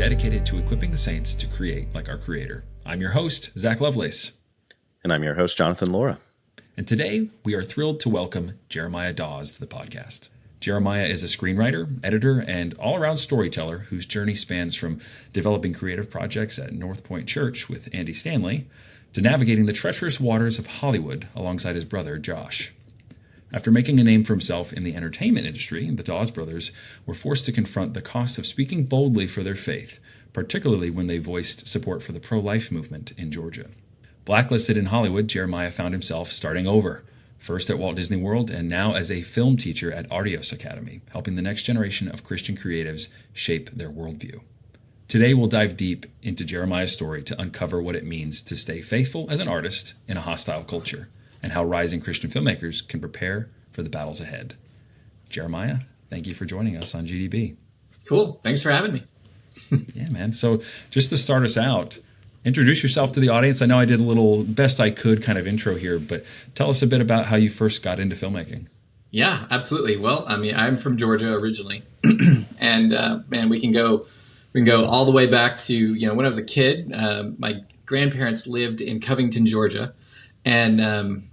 dedicated to equipping the saints to create like our Creator. I'm your host, Zach Lovelace. And I'm your host, Jonathan Laura. And today we are thrilled to welcome Jeremiah Daws to the podcast. Jeremiah is a screenwriter, editor, and all-around storyteller whose journey spans from developing creative projects at North Point Church with Andy Stanley to navigating the treacherous waters of Hollywood alongside his brother, Josh. After making a name for himself in the entertainment industry, the Daws brothers were forced to confront the cost of speaking boldly for their faith, particularly when they voiced support for the pro-life movement in Georgia. Blacklisted in Hollywood, Jeremiah found himself starting over, first at Walt Disney World and now as a film teacher at Artios Academy, helping the next generation of Christian creatives shape their worldview. Today, we'll dive deep into Jeremiah's story to uncover what it means to stay faithful as an artist in a hostile culture, and how rising Christian filmmakers can prepare for the battles ahead. Jeremiah, thank you for joining us on GDB. Cool. Thanks for having me. Yeah, man. So just to start us out, introduce yourself to the audience. I know I did a little best I could kind of intro here, but tell us a bit about how you first got into filmmaking. Yeah, absolutely. Well, I mean, I'm from Georgia originally, and man, we can go all the way back to when I was a kid. My grandparents lived in Covington, Georgia, and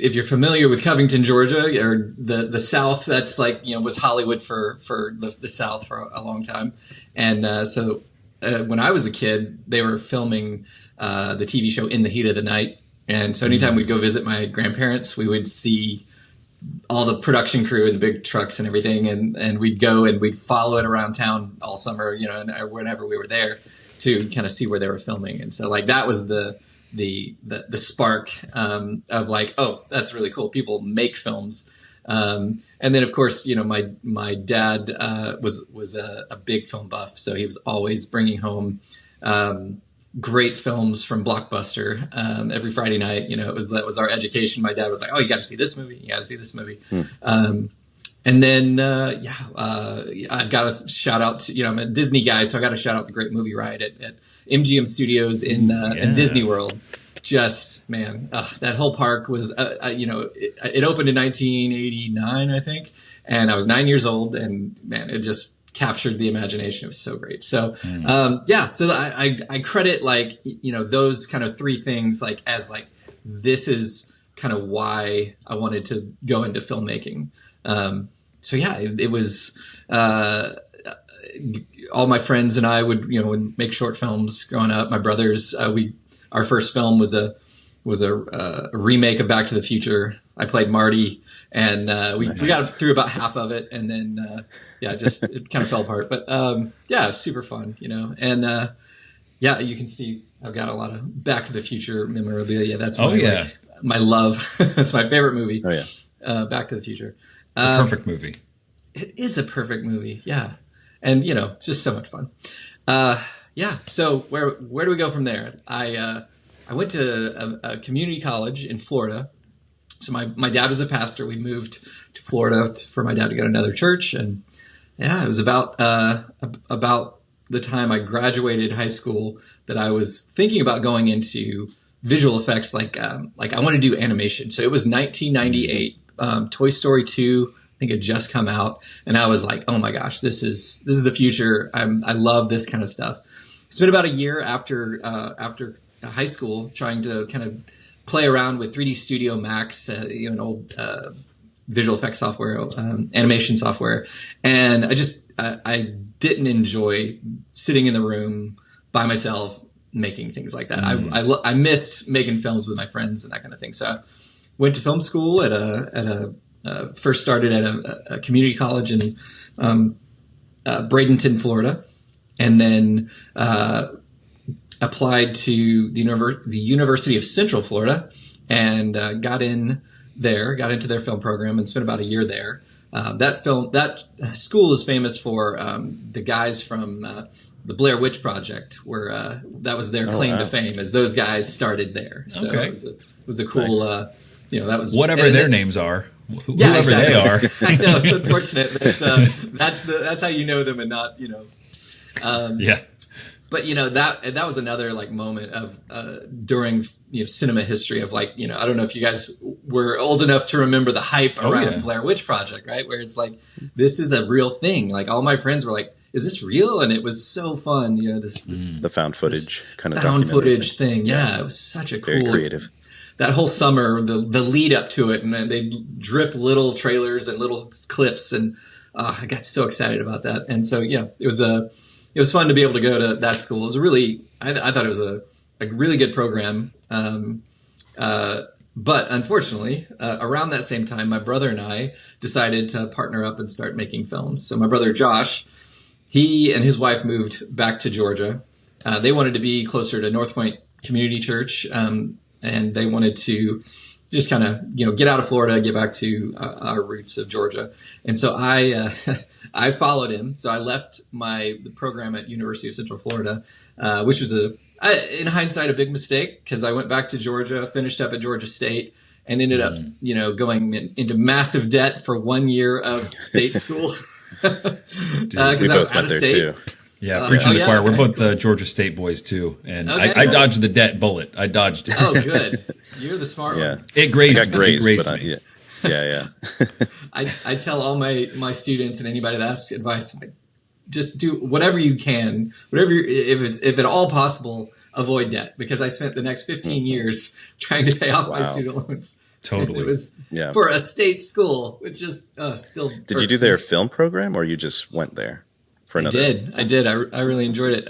if you're familiar with Covington, Georgia, or the South, that's like, was Hollywood for the South for a long time. And so when I was a kid, they were filming the TV show In the Heat of the Night. And so anytime we'd go visit my grandparents, we would see all the production crew and the big trucks and everything. And we'd go and we'd follow it around town all summer, and whenever we were there to kind of see where they were filming. And so like that was the spark of like, oh, that's really cool. People make films. And then of course, my dad was a big film buff. So he was always bringing home great films from Blockbuster every Friday night. That was our education. My dad was like, oh, you got to see this movie. You got to see this movie. And then, I've got to shout out to, I'm a Disney guy, so I got to shout out the great movie ride at MGM Studios in Disney World. Just, man, that whole park was, it opened in 1989, I think, and I was 9 years old, and man, it just captured the imagination. It was so great. So, so I credit those kind of three things as this is kind of why I wanted to go into filmmaking. It was, all my friends and I would make short films growing up. My brothers, our first film was a remake of Back to the Future. I played Marty, and we got through about half of it, and then it kind of fell apart. But super fun, and you can see I've got a lot of Back to the Future memorabilia. That's my love. That's my favorite movie. Oh yeah, Back to the Future. It's a perfect movie. It is a perfect movie, yeah, and it's just so much fun. So where do we go from there? I went to a community college in Florida. So my dad was a pastor. We moved to Florida for my dad to go to another church, and it was about the time I graduated high school that I was thinking about going into visual effects. I want to do animation. So it was 1998. Toy Story 2, I think, had just come out, and I was like, oh my gosh, this is the future. I love this kind of stuff. Spent about a year after high school trying to kind of play around with 3D Studio Max, an old visual effects software, animation software, and I didn't enjoy sitting in the room by myself making things like that. I missed making films with my friends and that kind of thing. So I went to film school first started at a community college in Bradenton, Florida, and then applied to the University of Central Florida, and got into their film program and spent about a year there. That school is famous for the guys from the Blair Witch Project, where that was their claim to fame, as those guys started there. So it was a cool. Nice. That was whatever their names are. Whoever exactly. they are. I know, it's unfortunate, but that's how you know them, and not Yeah. But that was another like moment of during cinema history of like I don't know if you guys were old enough to remember the hype around Blair Witch Project, right? Where it's like this is a real thing. Like all my friends were like, "Is this real?" And it was so fun. This the found footage kind of found footage thing. Yeah, it was such a cool, very creative. That whole summer, the lead up to it, and they drip little trailers and little clips, and I got so excited about that. And so it was fun to be able to go to that school. It was I thought it was a really good program. But unfortunately, around that same time, my brother and I decided to partner up and start making films. So my brother Josh, he and his wife moved back to Georgia. They wanted to be closer to North Point Community Church, and they wanted to just kind of, get out of Florida, get back to our roots of Georgia. And so I followed him. So I left the program at University of Central Florida, which was in hindsight, a big mistake because I went back to Georgia, finished up at Georgia State, and ended up, going into massive debt for 1 year of state school. Dude, we both went there too. Yeah, preaching to the choir. We're both Georgia State boys too, and I dodged the debt bullet. I dodged it. Oh, good. You're the smart one. It grazed me. Yeah. I tell all my students and anybody that asks advice, just do whatever you can, if at all possible, avoid debt, because I spent the next 15 years trying to pay off my student loans. Totally. It was for a state school, which is still. Did you do their film program, or you just went there? I did. I really enjoyed it.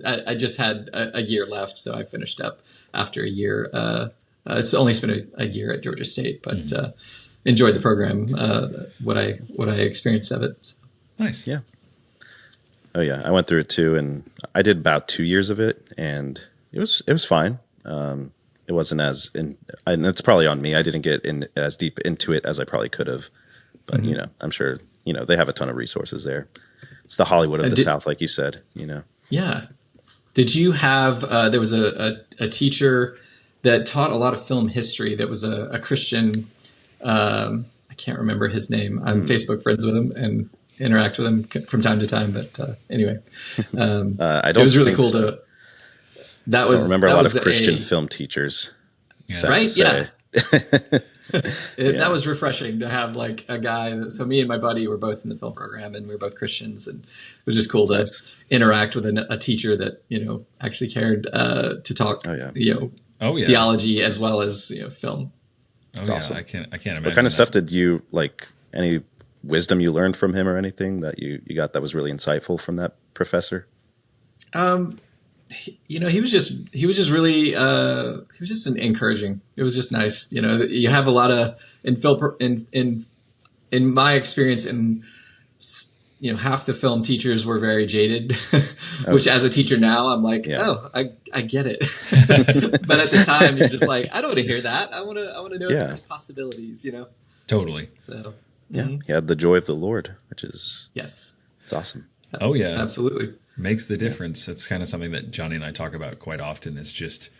I just had a year left, so I finished up after a year. It's only spent a year at Georgia State, but enjoyed the program. What I experienced of it. So. Nice. Yeah. Oh yeah, I went through it too, and I did about 2 years of it, and it was fine. It wasn't and it's probably on me. I didn't get in as deep into it as I probably could have, but I'm sure they have a ton of resources there. It's the Hollywood of the South, like you said, Yeah. Did you have, there was a teacher that taught a lot of film history that was a Christian, I can't remember his name. I'm Facebook friends with him and interact with him from time to time. But anyway, it was really cool to, I don't remember a lot of Christian film teachers. Right? Yeah. That was refreshing to have like a guy so me and my buddy were both in the film program, and we were both Christians, and it was just cool to interact with a teacher that actually cared to talk theology as well as film. It's awesome. I can't imagine what kind of stuff did you like, any wisdom you learned from him or anything that you got that was really insightful from that professor? He was just really encouraging. It was just nice. You have a lot of in my experience, and half the film teachers were very jaded, which as a teacher now I'm like, I get it. But at the time you're just like, I don't want to hear that. I want to know that there's possibilities. Totally. So he had the joy of the Lord, which is it's awesome. Oh yeah, absolutely. Makes the difference. It's kind of something that Johnny and I talk about quite often. It's just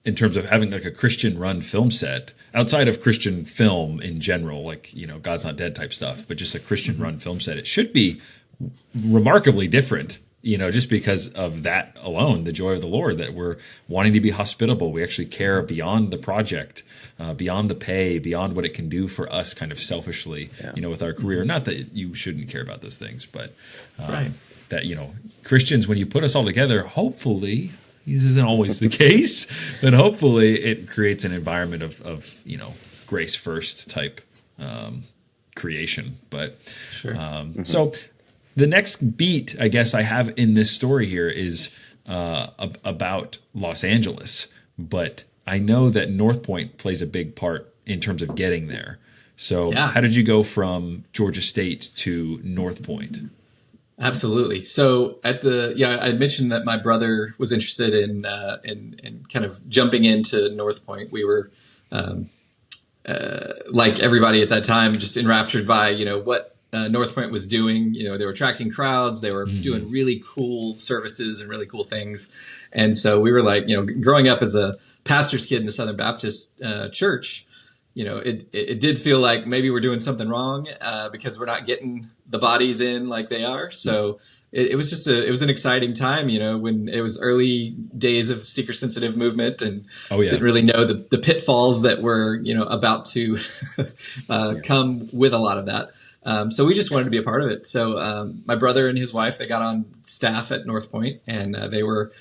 in terms of having like a Christian run film set outside of Christian film in general, like, God's Not Dead type stuff, but just a Christian run film set. It should be remarkably different, just because of that alone, the joy of the Lord, that we're wanting to be hospitable. We actually care beyond the project, beyond the pay, beyond what it can do for us kind of selfishly, with our career. Not that you shouldn't care about those things, but right. That, Christians, when you put us all together, hopefully, this isn't always the case, but hopefully it creates an environment of grace first type creation. But sure. So the next beat, I guess, I have in this story here is about Los Angeles, but I know that North Point plays a big part in terms of getting there. So how did you go from Georgia State to North Point? Absolutely. So I mentioned that my brother was interested in kind of jumping into North Point. We were, like everybody at that time, just enraptured by, what North Point was doing. They were attracting crowds. They were doing really cool services and really cool things. And so we were like, growing up as a pastor's kid in the Southern Baptist church, it did feel like maybe we're doing something wrong because we're not getting the bodies in like they are. So it was just it was an exciting time, when it was early days of seeker sensitive movement, and didn't really know the pitfalls that were, about to come with a lot of that. So we just wanted to be a part of it. So my brother and his wife, they got on staff at North Point, and they were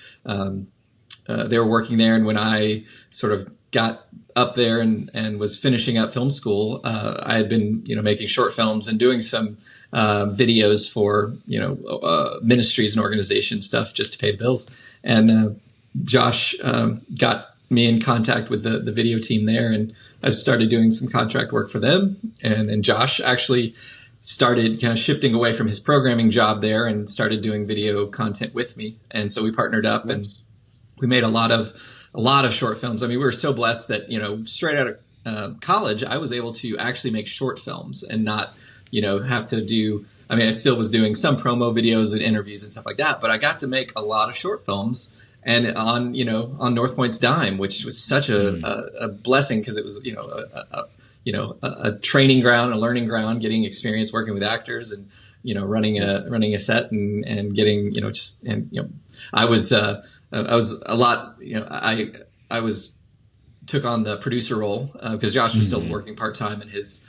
working there. And when I sort of got up there and was finishing up film school, I had been, making short films and doing some videos for, ministries and organization stuff just to pay the bills. And Josh got me in contact with the video team there, and I started doing some contract work for them. And then Josh actually started kind of shifting away from his programming job there and started doing video content with me. And so we partnered up, and we made a lot of short films. I mean, we were so blessed that, straight out of college, I was able to actually make short films and not, have to do, I still was doing some promo videos and interviews and stuff like that, but I got to make a lot of short films, and on North Point's dime, which was such a blessing, because it was, a training ground, a learning ground, getting experience working with actors and, running a set and getting, I was a lot, I took on the producer role because Josh was still working part-time in his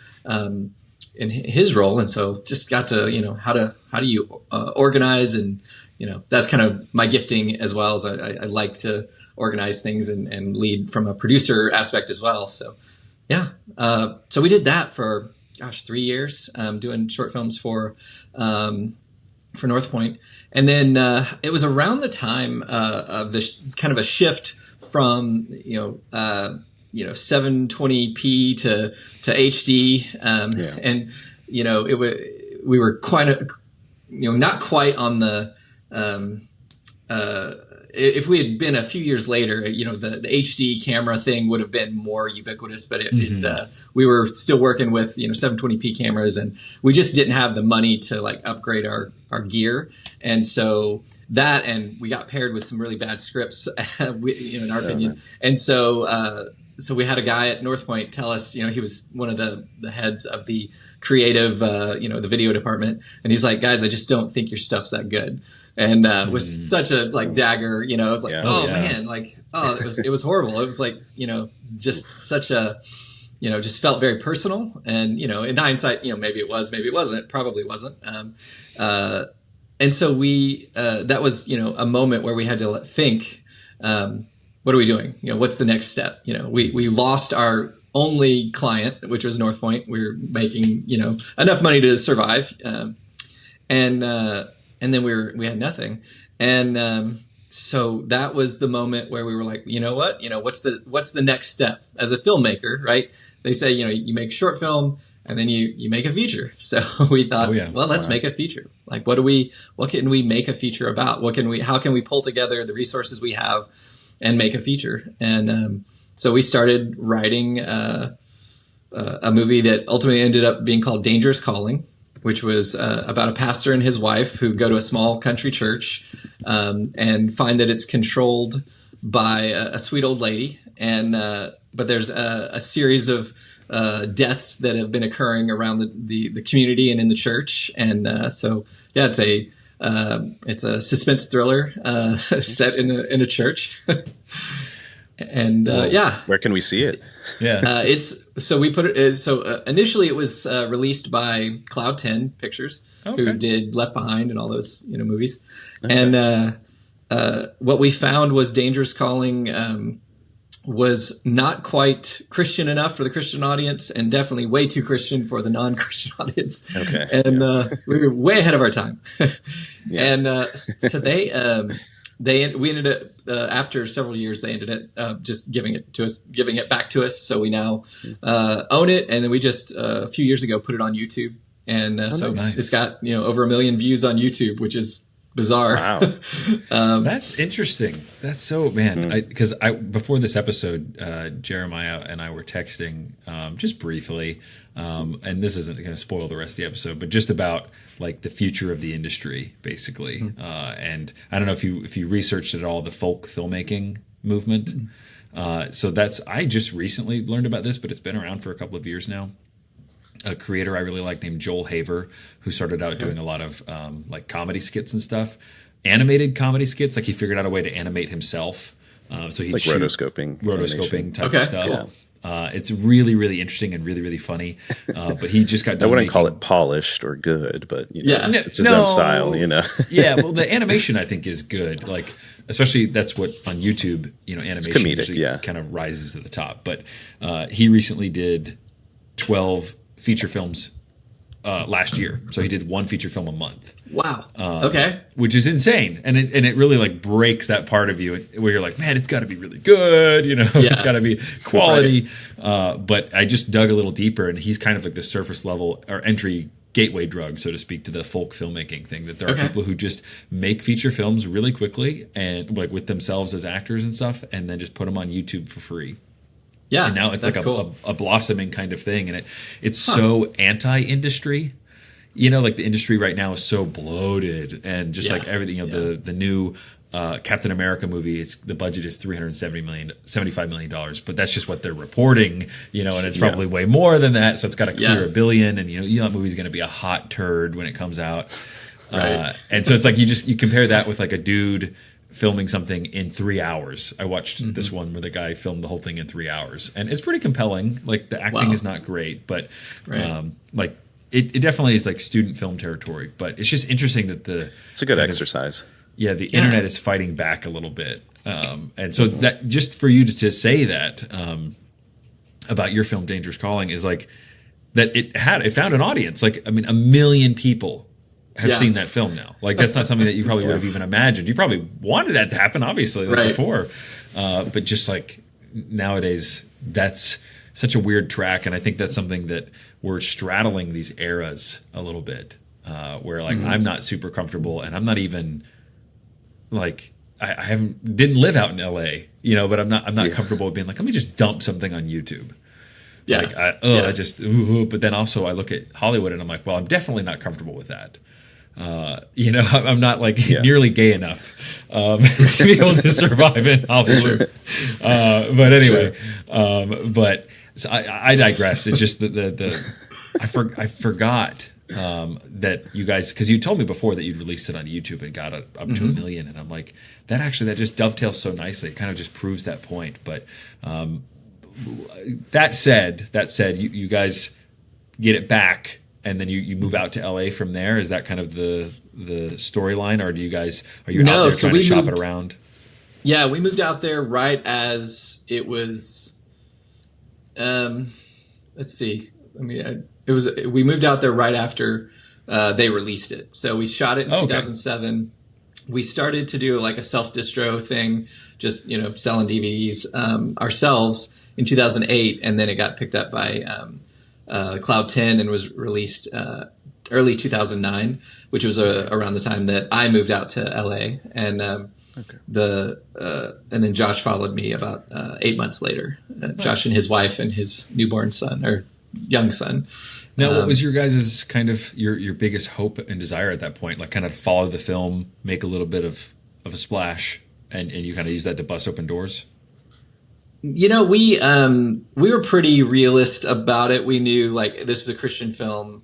role. And so just got to, how do you organize, and, that's kind of my gifting as well, as I like to organize things and lead from a producer aspect as well. So, yeah. So we did that for, 3 years, doing short films for North Point. And then it was around the time of this kind of a shift from 720p to HD, and we were quite not quite on the if we had been a few years later, the HD camera thing would have been more ubiquitous, but we were still working with 720p cameras, and we just didn't have the money to upgrade our gear. And so that, and we got paired with some really bad scripts, in our opinion. And so we had a guy at North Point tell us, he was one of the heads of the creative, the video department. And he's like, guys, I just don't think your stuff's that good. And was such a dagger, it was like, man, it was horrible. It was just such a, just felt very personal. And, in hindsight, maybe it was, maybe it wasn't, probably wasn't. And so we, that was, a moment where we had to think, what are we doing? What's the next step? We lost our only client, which was North Point. We were making, enough money to survive. And then we had nothing. And, so that was the moment where we were like, what, what's the next step as a filmmaker, right? They say, you make short film and then you make a feature. So we thought, well, let's make a feature. What can we make a feature about? How can we pull together the resources we have and make a feature? And, so we started writing, a movie that ultimately ended up being called Dangerous Calling, which was about a pastor and his wife who go to a small country church and find that it's controlled by a sweet old lady. And but there's a series of deaths that have been occurring around the community and in the church. And so, yeah, it's a suspense thriller set in a church. And where can we see it? Yeah, we put it. So initially, it was released by Cloud 10 Pictures, who did Left Behind and all those movies. Okay. And what we found was Dangerous Calling was not quite Christian enough for the Christian audience, and definitely way too Christian for the non-Christian audience. Okay, and we were way ahead of our time. And so we ended up after several years, they ended up just giving it back to us. So we now own it, and then we just a few years ago put it on YouTube, and it's got over 1 million views on YouTube, which is bizarre. Wow. That's interesting. That's so, man. Because before this episode, Jeremiah and I were texting just briefly, and this isn't going to spoil the rest of the episode, but just about the future of the industry, basically. And I don't know if you researched at all the folk filmmaking movement. So I just recently learned about this, but it's been around for a couple of years now. a creator I really like named Joel Haver, who started out doing a lot of like comedy skits and stuff, animated comedy skits. Like he figured out a way to animate himself. So he'd Like shoot rotoscoping type of stuff. Yeah. It's really, really interesting and really, really funny. But he just got done I wouldn't making, call it polished or good, but you know, Yeah. it's his own style, you know. Yeah, well, the animation I think is good. Like, especially that's what on YouTube, you know, animation comedic, usually yeah. kind of rises to the top. But he recently did 12 feature films last year, so he did one feature film a month. Wow. Okay. Which is insane, and it really like breaks that part of you where you're like, man, it's got to be really good, you know, it's got to be quality. Right. But I just dug a little deeper, and he's kind of like the surface level or entry gateway drug, so to speak, to the folk filmmaking thing. That there are people who just make feature films really quickly and like with themselves as actors and stuff, and then just put them on YouTube for free. Yeah, and now it's like cool. a blossoming kind of thing, and it's so anti-industry. You know, like the industry right now is so bloated, and just like everything. You know, the new Captain America movie. The budget is $75 million, but that's just what they're reporting. You know, and it's probably way more than that. So it's got to clear $1 billion, and you know that movie's going to be a hot turd when it comes out. Right. And so it's like you compare that with like a dude filming something in 3 hours. I watched this one where the guy filmed the whole thing in 3 hours, and it's pretty compelling. Like the acting is not great, but like. It definitely is like student film territory, but it's just interesting that it's a good exercise. The internet is fighting back a little bit, and so that just for you to say that about your film Dangerous Calling is like that it found an audience. Like I mean, 1 million people have seen that film now. Like that's not something that you probably would have even imagined. You probably wanted that to happen, obviously, like before, but just like nowadays, that's such a weird track, and I think that's something that we're straddling these eras a little bit, where like I'm not super comfortable, and I'm not even like I didn't live out in LA, you know, but I'm not comfortable with being like, let me just dump something on YouTube. Yeah. Like I just but then also I look at Hollywood and I'm like, well, I'm definitely not comfortable with that. You know, I'm not like nearly gay enough to be able to survive in Hollywood. But anyway, but so I digress. It's just I forgot that you guys, because you told me before that you'd released it on YouTube and got up to 1 million, and I'm like, that just dovetails so nicely. It kind of just proves that point. But that said, you guys get it back, and then you move out to LA from there. Is that kind of the storyline, or are you out there trying to shop it around? Yeah, we moved out there right as it was. Let's see. We moved out there right after they released it. So we shot it in 2007. We started to do like a self-distro thing, just selling DVDs ourselves in 2008, and then it got picked up by Cloud 10 and was released early 2009, which was around the time that I moved out to LA, and and then Josh followed me about 8 months later. Nice. Josh and his wife and his newborn son or young son. Now, what was your guys' kind of your biggest hope and desire at that point? Like, kind of follow the film, make a little bit of a splash, and you kind of use that to bust open doors. We were pretty realist about it. We knew like this is a Christian film.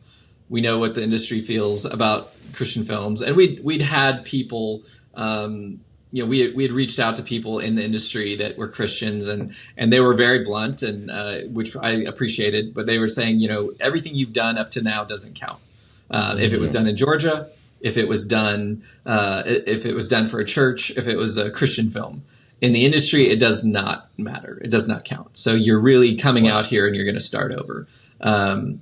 We know what the industry feels about Christian films, and we'd had people. We had reached out to people in the industry that were Christians, and they were very blunt, and which I appreciated. But they were saying, everything you've done up to now doesn't count. If it was done in Georgia, if it was done for a church, if it was a Christian film. In the industry, it does not matter. It does not count. So you're really coming out here and you're going to start over. We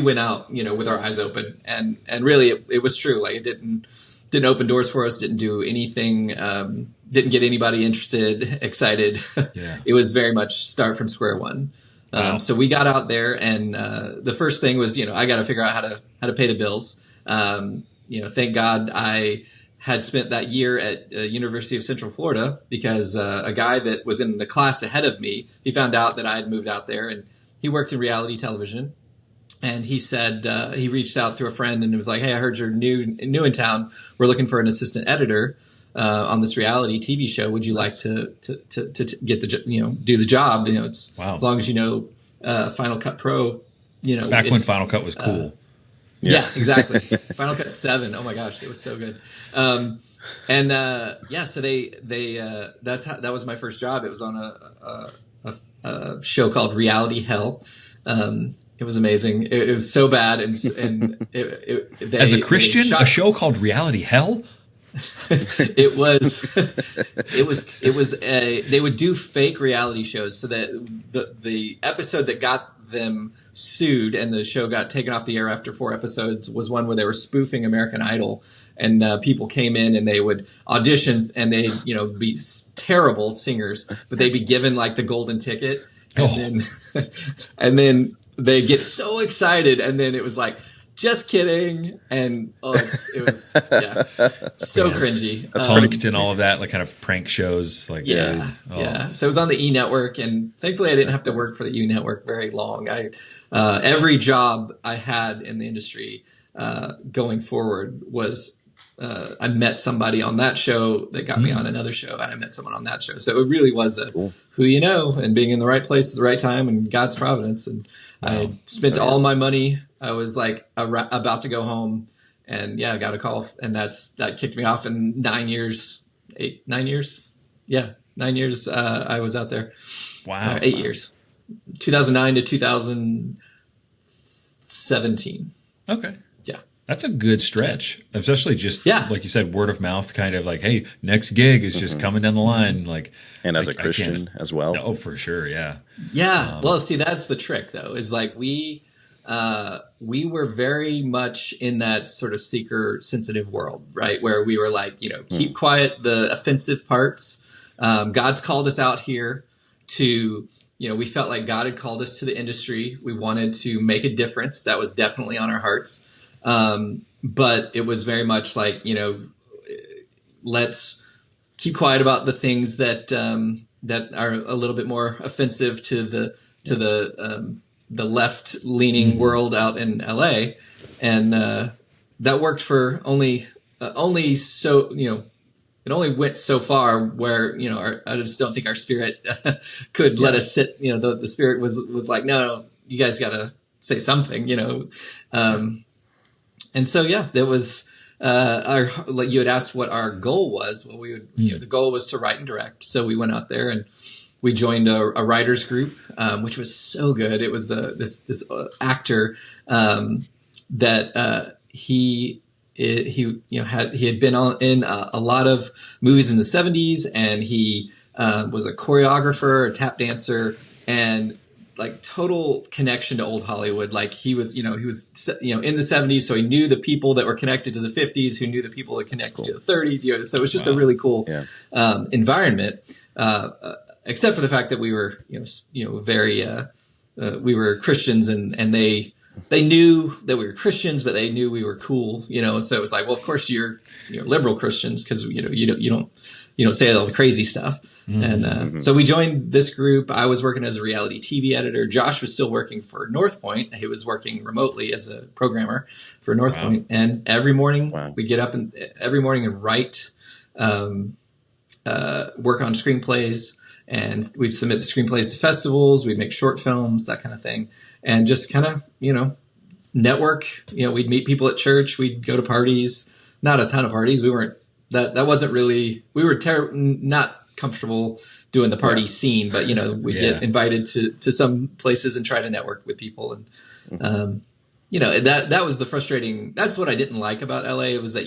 went out, with our eyes open, and really it was true. Like it didn't open doors for us. Didn't do anything. Didn't get anybody interested, excited. Yeah. It was very much start from square one. Wow. So we got out there, and the first thing was, I got to figure out how to pay the bills. Thank God I had spent that year at University of Central Florida because a guy that was in the class ahead of me, he found out that I had moved out there, and he worked in reality television. And he said he reached out through a friend and was like, "Hey, I heard you're new in town. We're looking for an assistant editor on this reality TV show. Would you like to get the do the job? It's as long as you know Final Cut Pro Back when it's, Final Cut was cool. Yeah, exactly. Final Cut 7. Oh my gosh, it was so good. So that was my first job. It was on a show called Reality Hell. It was amazing. It was so bad, and as a Christian, a show called Reality Hell. It was they would do fake reality shows so that the episode that got them sued and the show got taken off the air after 4 episodes was one where they were spoofing American Idol, and people came in and they would audition and they'd be terrible singers, but they'd be given like the golden ticket, and then they get so excited, and then it was like, just kidding, and it was so cringy. That's pranked and all of that, like kind of prank shows, like yeah. So it was on the E Network, and thankfully I didn't have to work for the E Network very long. Every job I had in the industry going forward was I met somebody on that show that got me on another show, and I met someone on that show. So it really was who you know, and being in the right place at the right time, and God's providence. And I spent all my money. I was like about to go home, and I got a call, and that kicked me off. In 9 years. Yeah, 9 years. I was out there. Wow. 8 years, 2009 to 2017. Okay. Yeah. That's a good stretch, especially just like you said, word of mouth, kind of like, hey, next gig is just coming down the line. Like, and as a Christian as well. Oh, for sure. Yeah. Yeah. Well, see, that's the trick though, is like we were very much in that sort of seeker sensitive world, right? Where we were like, keep quiet the offensive parts. God's called us out here to, we felt like God had called us to the industry. We wanted to make a difference. That was definitely on our hearts. But it was very much like, let's keep quiet about the things that are a little bit more offensive to the left leaning world out in LA. And, that worked for only so, it only went so far where, I just don't think our spirit could let us sit, the spirit was like, no, you guys gotta say something, and so, there was, like you had asked what our goal was. Well, we would, the goal was to write and direct. So we went out there and we joined a writers group, which was so good. It was this actor that he had been in a lot of movies in the 70s, and he was a choreographer, a tap dancer, and like total connection to old Hollywood. Like he was in the 70s, so he knew the people that were connected to the 50s, who knew the people that connected to the 30s. So it was just a really cool environment. Except for the fact that we were, very we were Christians, and they knew that we were Christians, but they knew we were cool, And so it was like, well, of course you're liberal Christians, because you don't say all the crazy stuff. And so we joined this group. I was working as a reality TV editor. Josh was still working for North Point. He was working remotely as a programmer for North Point. And every morning we'd get up and write, work on screenplays, and we'd submit the screenplays to festivals. We'd make short films, that kind of thing, and just kind of, network. We'd meet people at church. We'd go to parties, not a ton of parties. We weren't, that wasn't really, we were not comfortable doing the party scene, but we get invited to some places and try to network with people. And, that was the frustrating, that's what I didn't like about LA. It was that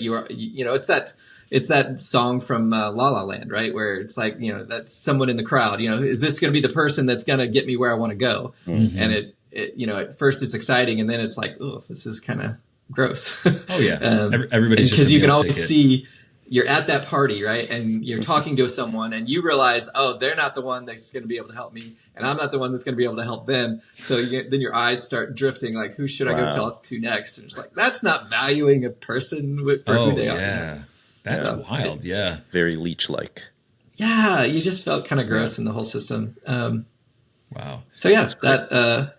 it's that song from La La Land, right? Where it's like, that's someone in the crowd, is this going to be the person that's going to get me where I want to go? And it, at first it's exciting, and then it's like, oh, this is kind of gross. Oh yeah. Everybody's because you can always see, you're at that party, right? And you're talking to someone, and you realize, oh, they're not the one that's going to be able to help me, and I'm not the one that's going to be able to help them. So then your eyes start drifting, like, who should I go talk to next? And it's like, that's not valuing a person for who they are. Yeah, that's wild. Yeah, very leech-like. Yeah, you just felt kind of gross in the whole system. Wow. So that.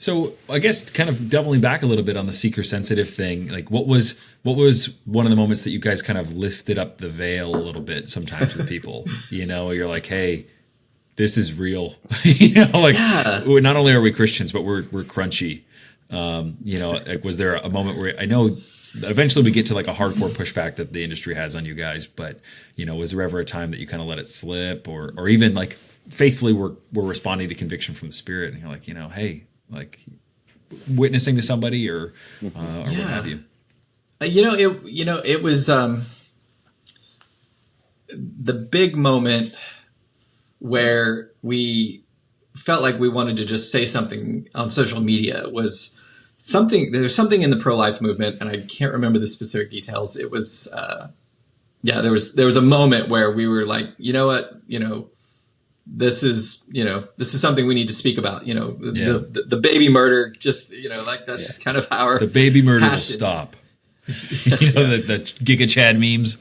So I guess kind of doubling back a little bit on the seeker sensitive thing, like what was one of the moments that you guys kind of lifted up the veil a little bit sometimes with people, you're like, hey, this is real, not only are we Christians, but we're crunchy. Like, was there a moment where I know that eventually we get to like a hardcore pushback that the industry has on you guys, but was there ever a time that you kind of let it slip, or even like faithfully we're responding to conviction from the Spirit, and you're like, hey, like witnessing to somebody or what have you? It was the big moment where we felt like we wanted to just say something on social media. Was there's something in the pro-life movement, and I can't remember the specific details. It was there was a moment where we were like, this is something we need to speak about. The baby murder, just that's just kind of our the baby murder passion. Will stop. The Giga Chad memes,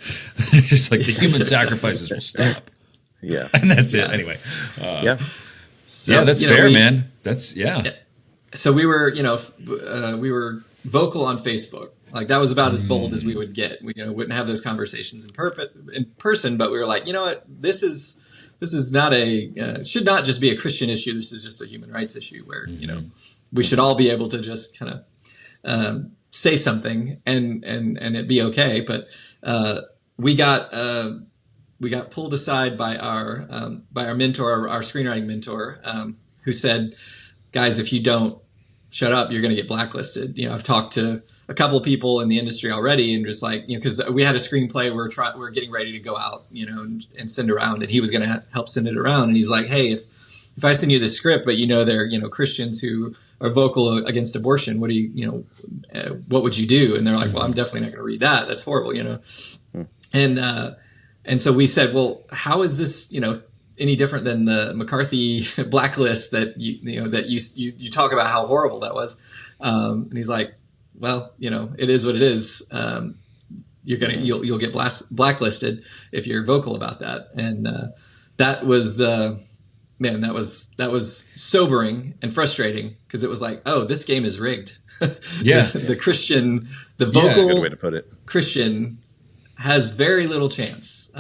just like the human sacrifices will stop. Yeah, and that's it. Anyway, So, that's fair, man. That's So we were, we were vocal on Facebook. Like that was about as bold as we would get. We wouldn't have those conversations in person, but we were like, this is not should not just be a Christian issue. This is just a human rights issue where we should all be able to just kind of say something and it be okay. But we got pulled aside by our mentor, our screenwriting mentor, who said, guys, if you don't shut up, you're going to get blacklisted. I've talked to a couple of people in the industry already, and just like, because we had a screenplay we're getting ready to go out, and send around, and he was going to help send it around. And he's like, hey, if I send you the script, but they're, Christians who are vocal against abortion, what do what would you do? And they're like, well, I'm definitely not going to read that. That's horrible, And so we said, well, how is this, any different than the McCarthy blacklist that you talk about how horrible that was? And he's like, well, it is what it is. You'll get blacklisted if you're vocal about that. And that was that was sobering and frustrating, because it was like, oh, this game is rigged. Yeah, the Christian, the vocal good way to put it. Christian has very little chance.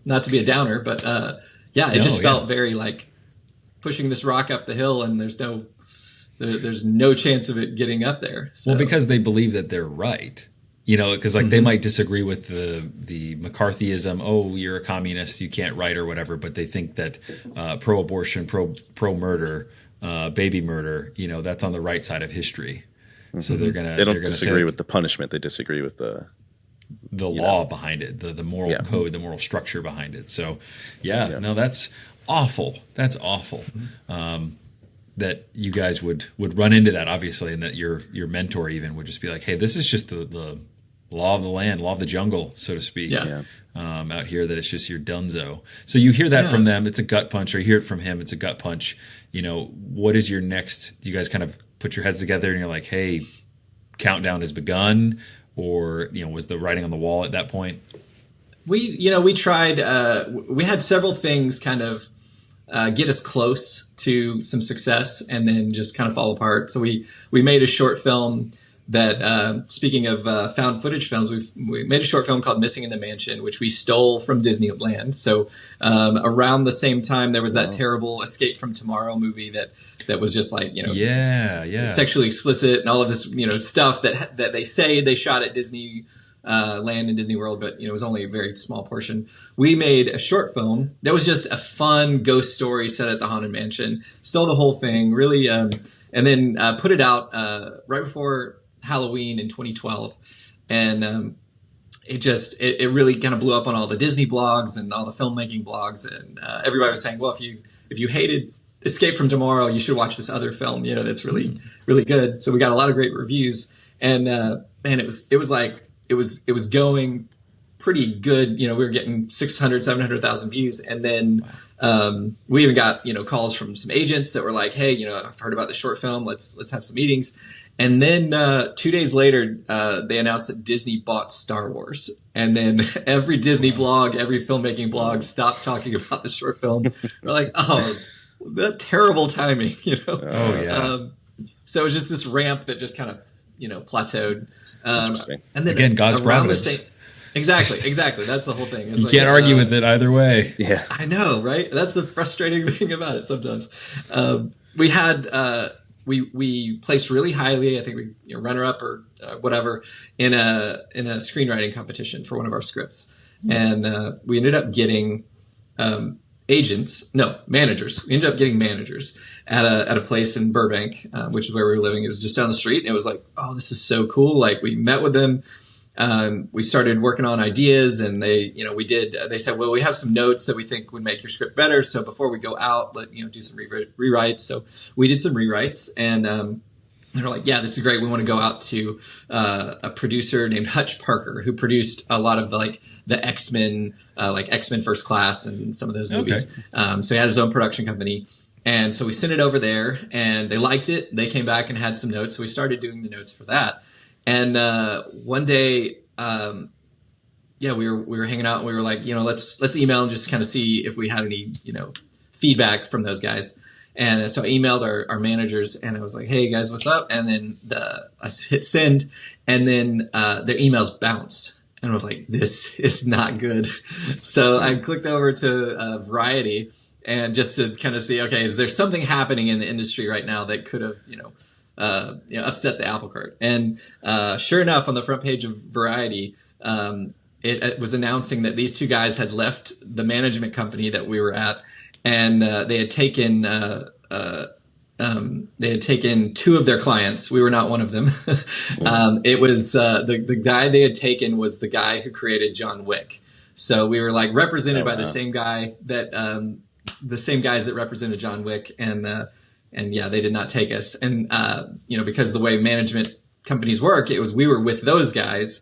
Not to be a downer, but it just felt very like pushing this rock up the hill, and there's no chance of it getting up there. So. Well, because they believe that they're right. Because like they might disagree with the McCarthyism. Oh, you're a communist, you can't write or whatever. But they think that pro-abortion, pro-murder, baby murder, that's on the right side of history. Mm-hmm. So they don't disagree with the punishment. They disagree with the law behind it, the moral code, the moral structure behind it. So, no, that's awful. That's awful. That you guys would run into that, obviously, and that your mentor even would just be like, hey, this is just the law of the land, law of the jungle, so to speak. Out here, that it's just your dunzo. So you hear that from them, it's a gut punch, or you hear it from him, it's a gut punch. What is your next? Do you guys kind of put your heads together and you're like, hey, countdown has begun? Or, was the writing on the wall at that point? We tried, we had several things kind of get us close to some success and then just kind of fall apart. So we made a short film that, speaking of found footage films, we made a short film called Missing in the Mansion, which we stole from Disneyland. So around the same time, there was that terrible Escape from Tomorrow movie that was just like, sexually explicit and all of this, stuff that they say they shot at Disney land and Disney World, but it was only a very small portion. We made a short film that was just a fun ghost story set at the Haunted Mansion. Stole the whole thing, really, and then put it out right before Halloween in 2012, and it really kind of blew up on all the Disney blogs and all the filmmaking blogs, and everybody was saying, well, if you hated Escape from Tomorrow, you should watch this other film, that's really really good. So we got a lot of great reviews, and it was going pretty good. We were getting 600, 700,000 views. And then we even got, calls from some agents that were like, hey, I've heard about the short film. Let's have some meetings. And then 2 days later, they announced that Disney bought Star Wars. And then every Disney blog, every filmmaking blog stopped talking about the short film. We're like, oh, that terrible timing, Oh, yeah. So it was just this ramp that just kind of, plateaued. And then again, God's providence. Exactly. That's the whole thing. You can't argue with it either way. Yeah, I know, right? That's the frustrating thing about it sometimes. We had we placed really highly. I think we runner up or whatever in a screenwriting competition for one of our scripts, and we ended up getting managers. We ended up getting managers at a place in Burbank, which is where we were living. It was just down the street, and it was like, oh, this is so cool. Like, we met with them. We started working on ideas, and they said, well, we have some notes that we think would make your script better. So before we go out, do some rewrites. So we did some rewrites, and they're like, yeah, this is great. We want to go out to a producer named Hutch Parker, who produced a lot of the X-Men, X-Men First Class and some of those movies. Okay. So he had his own production company. And so we sent it over there, and they liked it. They came back and had some notes. So we started doing the notes for that. And one day, we were hanging out, and we were like, let's email and just kind of see if we had any, feedback from those guys. And so I emailed our managers, and I was like, hey guys, what's up? And then I hit send, and then their emails bounced, and I was like, this is not good. So I clicked over to Variety, and just to kind of see, okay, is there something happening in the industry right now that could have, upset the apple cart? And sure enough, on the front page of Variety, it was announcing that these two guys had left the management company that we were at, and they had taken two of their clients. We were not one of them. It was the guy they had taken was the guy who created John Wick. So we were represented by the same guy that the same guys that represented John Wick, and yeah, they did not take us. And because the way management companies work, we were with those guys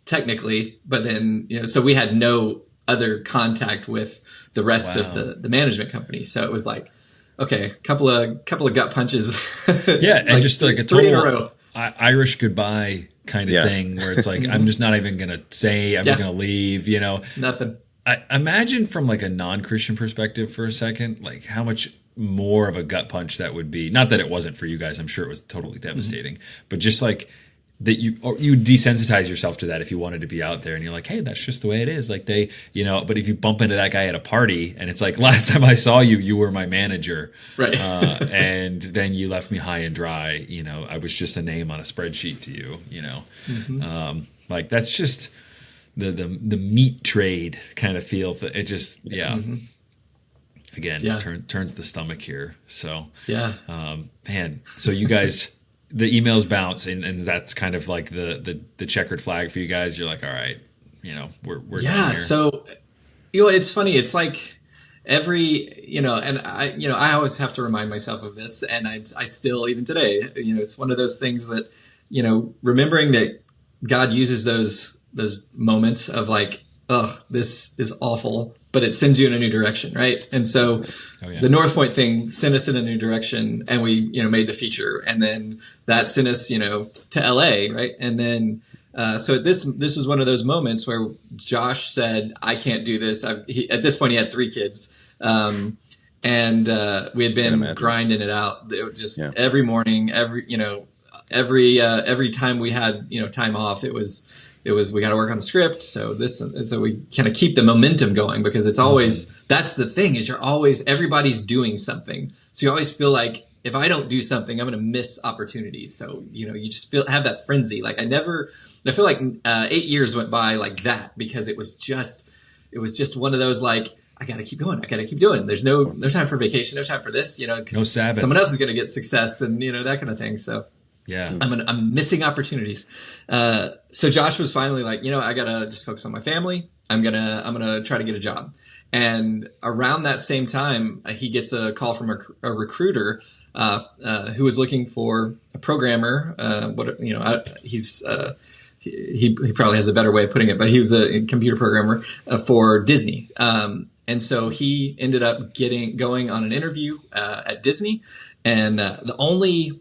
technically, but then so we had no other contact with the rest of the management company. So it was like, okay, couple of gut punches. Yeah, and just a three in a row. Irish goodbye kind of thing, where it's like, I'm just not even gonna say, I'm just gonna leave. Nothing. I imagine from a non-Christian perspective for a second, how much more of a gut punch that would be. Not that it wasn't for you guys. I'm sure it was totally devastating, but just that you desensitize yourself to that if you wanted to be out there, and you're like, hey, that's just the way it is. But if you bump into that guy at a party, and it's like, last time I saw you, you were my manager. Right. And then you left me high and dry. I was just a name on a spreadsheet to you, that's just the meat trade kind of feel. It just, again, turns the stomach here. So, man, so you guys, the emails bounce, and that's kind of like the checkered flag for you guys. You're like, all right, we're done here. So, it's funny. It's like every, and I always have to remind myself of this, and I still, even today, it's one of those things that, remembering that God uses those moments of oh, this is awful, but it sends you in a new direction, right? And so the North Point thing sent us in a new direction, and we, made the feature, and then that sent us, to LA, right? And then, so this was one of those moments where Josh said, I can't do this. At this point, he had 3 kids. And we had been grinding it out. It was just every morning, every time we had, time off, it was we got to work on the script. So we kind of keep the momentum going, because it's always, that's the thing, is everybody's doing something. So you always feel like, if I don't do something, I'm going to miss opportunities. So, you just have that frenzy. I feel like 8 years went by like that, because it was just one of those, I got to keep going. I got to keep doing. There's no time for vacation, no time for this, cause no Sabbath. Someone else is going to get success, and, that kind of thing. So. Yeah, I'm missing opportunities. So Josh was finally like, I gotta just focus on my family. I'm gonna try to get a job. And around that same time, he gets a call from a recruiter who was looking for a programmer. He probably has a better way of putting it, but he was a computer programmer for Disney. And so he ended up going on an interview at Disney, and the only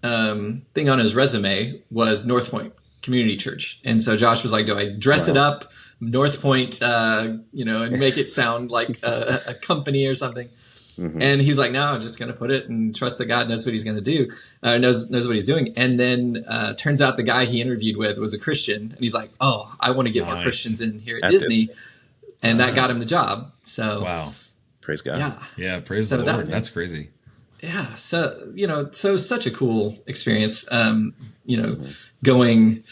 thing on his resume was North Point Community Church. And so Josh was like, do I dress it up North Point, and make it sound like a company or something? Mm-hmm. And he was like, no, I'm just going to put it and trust that God knows what he's going to do, knows what he's doing. And then turns out the guy he interviewed with was a Christian. And he's like, oh, I want to get more Christians in here at Disney. And that got him the job. So, wow. Praise God. Yeah. Praise the Lord. That's crazy. yeah, so so such a cool experience. Going,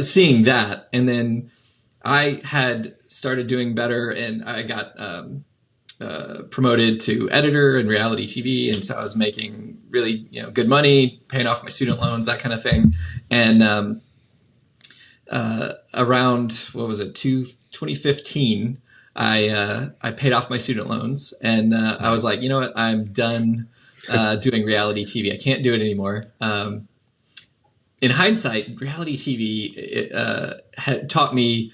seeing that, and then I had started doing better, and I got promoted to editor in reality TV, and so I was making really good money, paying off my student loans, that kind of thing. And around 2015, I paid off my student loans, and nice. I was like, you know what, I'm done doing reality TV. I can't do it anymore. In hindsight, reality TV had taught me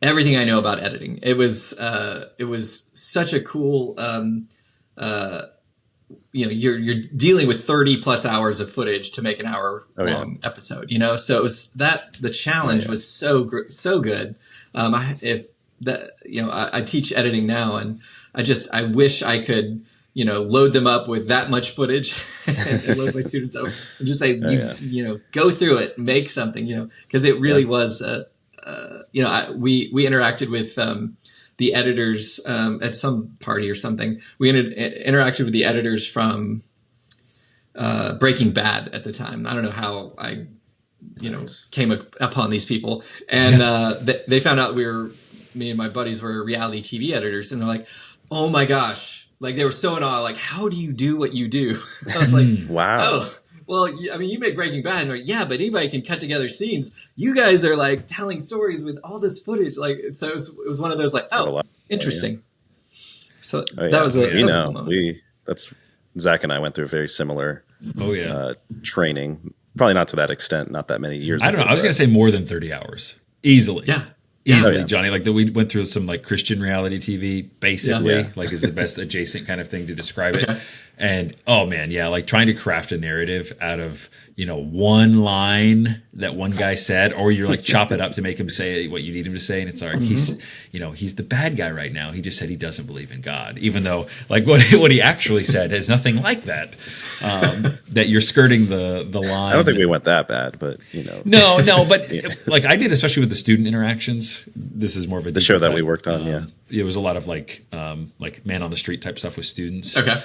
everything I know about editing. It was such a cool, you're dealing with 30 plus hours of footage to make an hour long episode, so it was the challenge was so good. I teach editing now, and I wish I could, load them up with that much footage and load my students up and just say, go through it, make something, because it really was, we interacted with the editors at some party or something. We interacted with the editors from Breaking Bad at the time. I don't know how I, came upon these people, and they found out me and my buddies were reality TV editors, and they're like, "Oh my gosh!" Like they were so in awe. Like, how do you do what you do? I was like, "Wow." Oh. Well, I mean, you make Breaking Bad, and like, yeah, but anybody can cut together scenes. You guys are like telling stories with all this footage, like so. It was one of those like, oh, interesting. So that was a cool moment. That's Zach and I went through a very similar training. Probably not to that extent, not that many years. I don't know. I was going to say more than 30 hours, easily. Yeah. Easily, Johnny. Like we went through some like Christian reality TV, basically, like is the best adjacent kind of thing to describe it. And oh man, like trying to craft a narrative out of one line that one guy said, or you're like chop it up to make him say what you need him to say, and it's like he's the bad guy right now. He just said he doesn't believe in God, even though like what he actually said has nothing like that. That you're skirting the line. I don't think we went that bad, but No, but like I did, especially with the student interactions. This is more of the show that we worked on. It was a lot of like man on the street type stuff with students. Okay.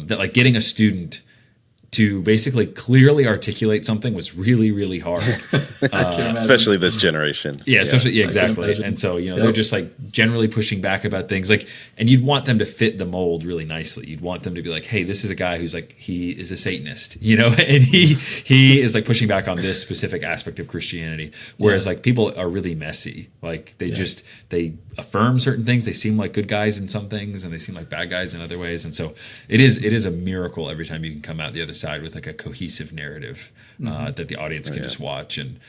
That like getting a student to basically clearly articulate something was really, really hard. Especially this generation. Exactly. And so, they're just like generally pushing back about things like, and you'd want them to fit the mold really nicely. You'd want them to be like, hey, this is a guy who's like, he is a Satanist, and he is like pushing back on this specific aspect of Christianity. Whereas like people are really messy. Like they they affirm certain things. They seem like good guys in some things and they seem like bad guys in other ways. And so it is a miracle every time you can come out the other side with like a cohesive narrative that the audience can just watch. And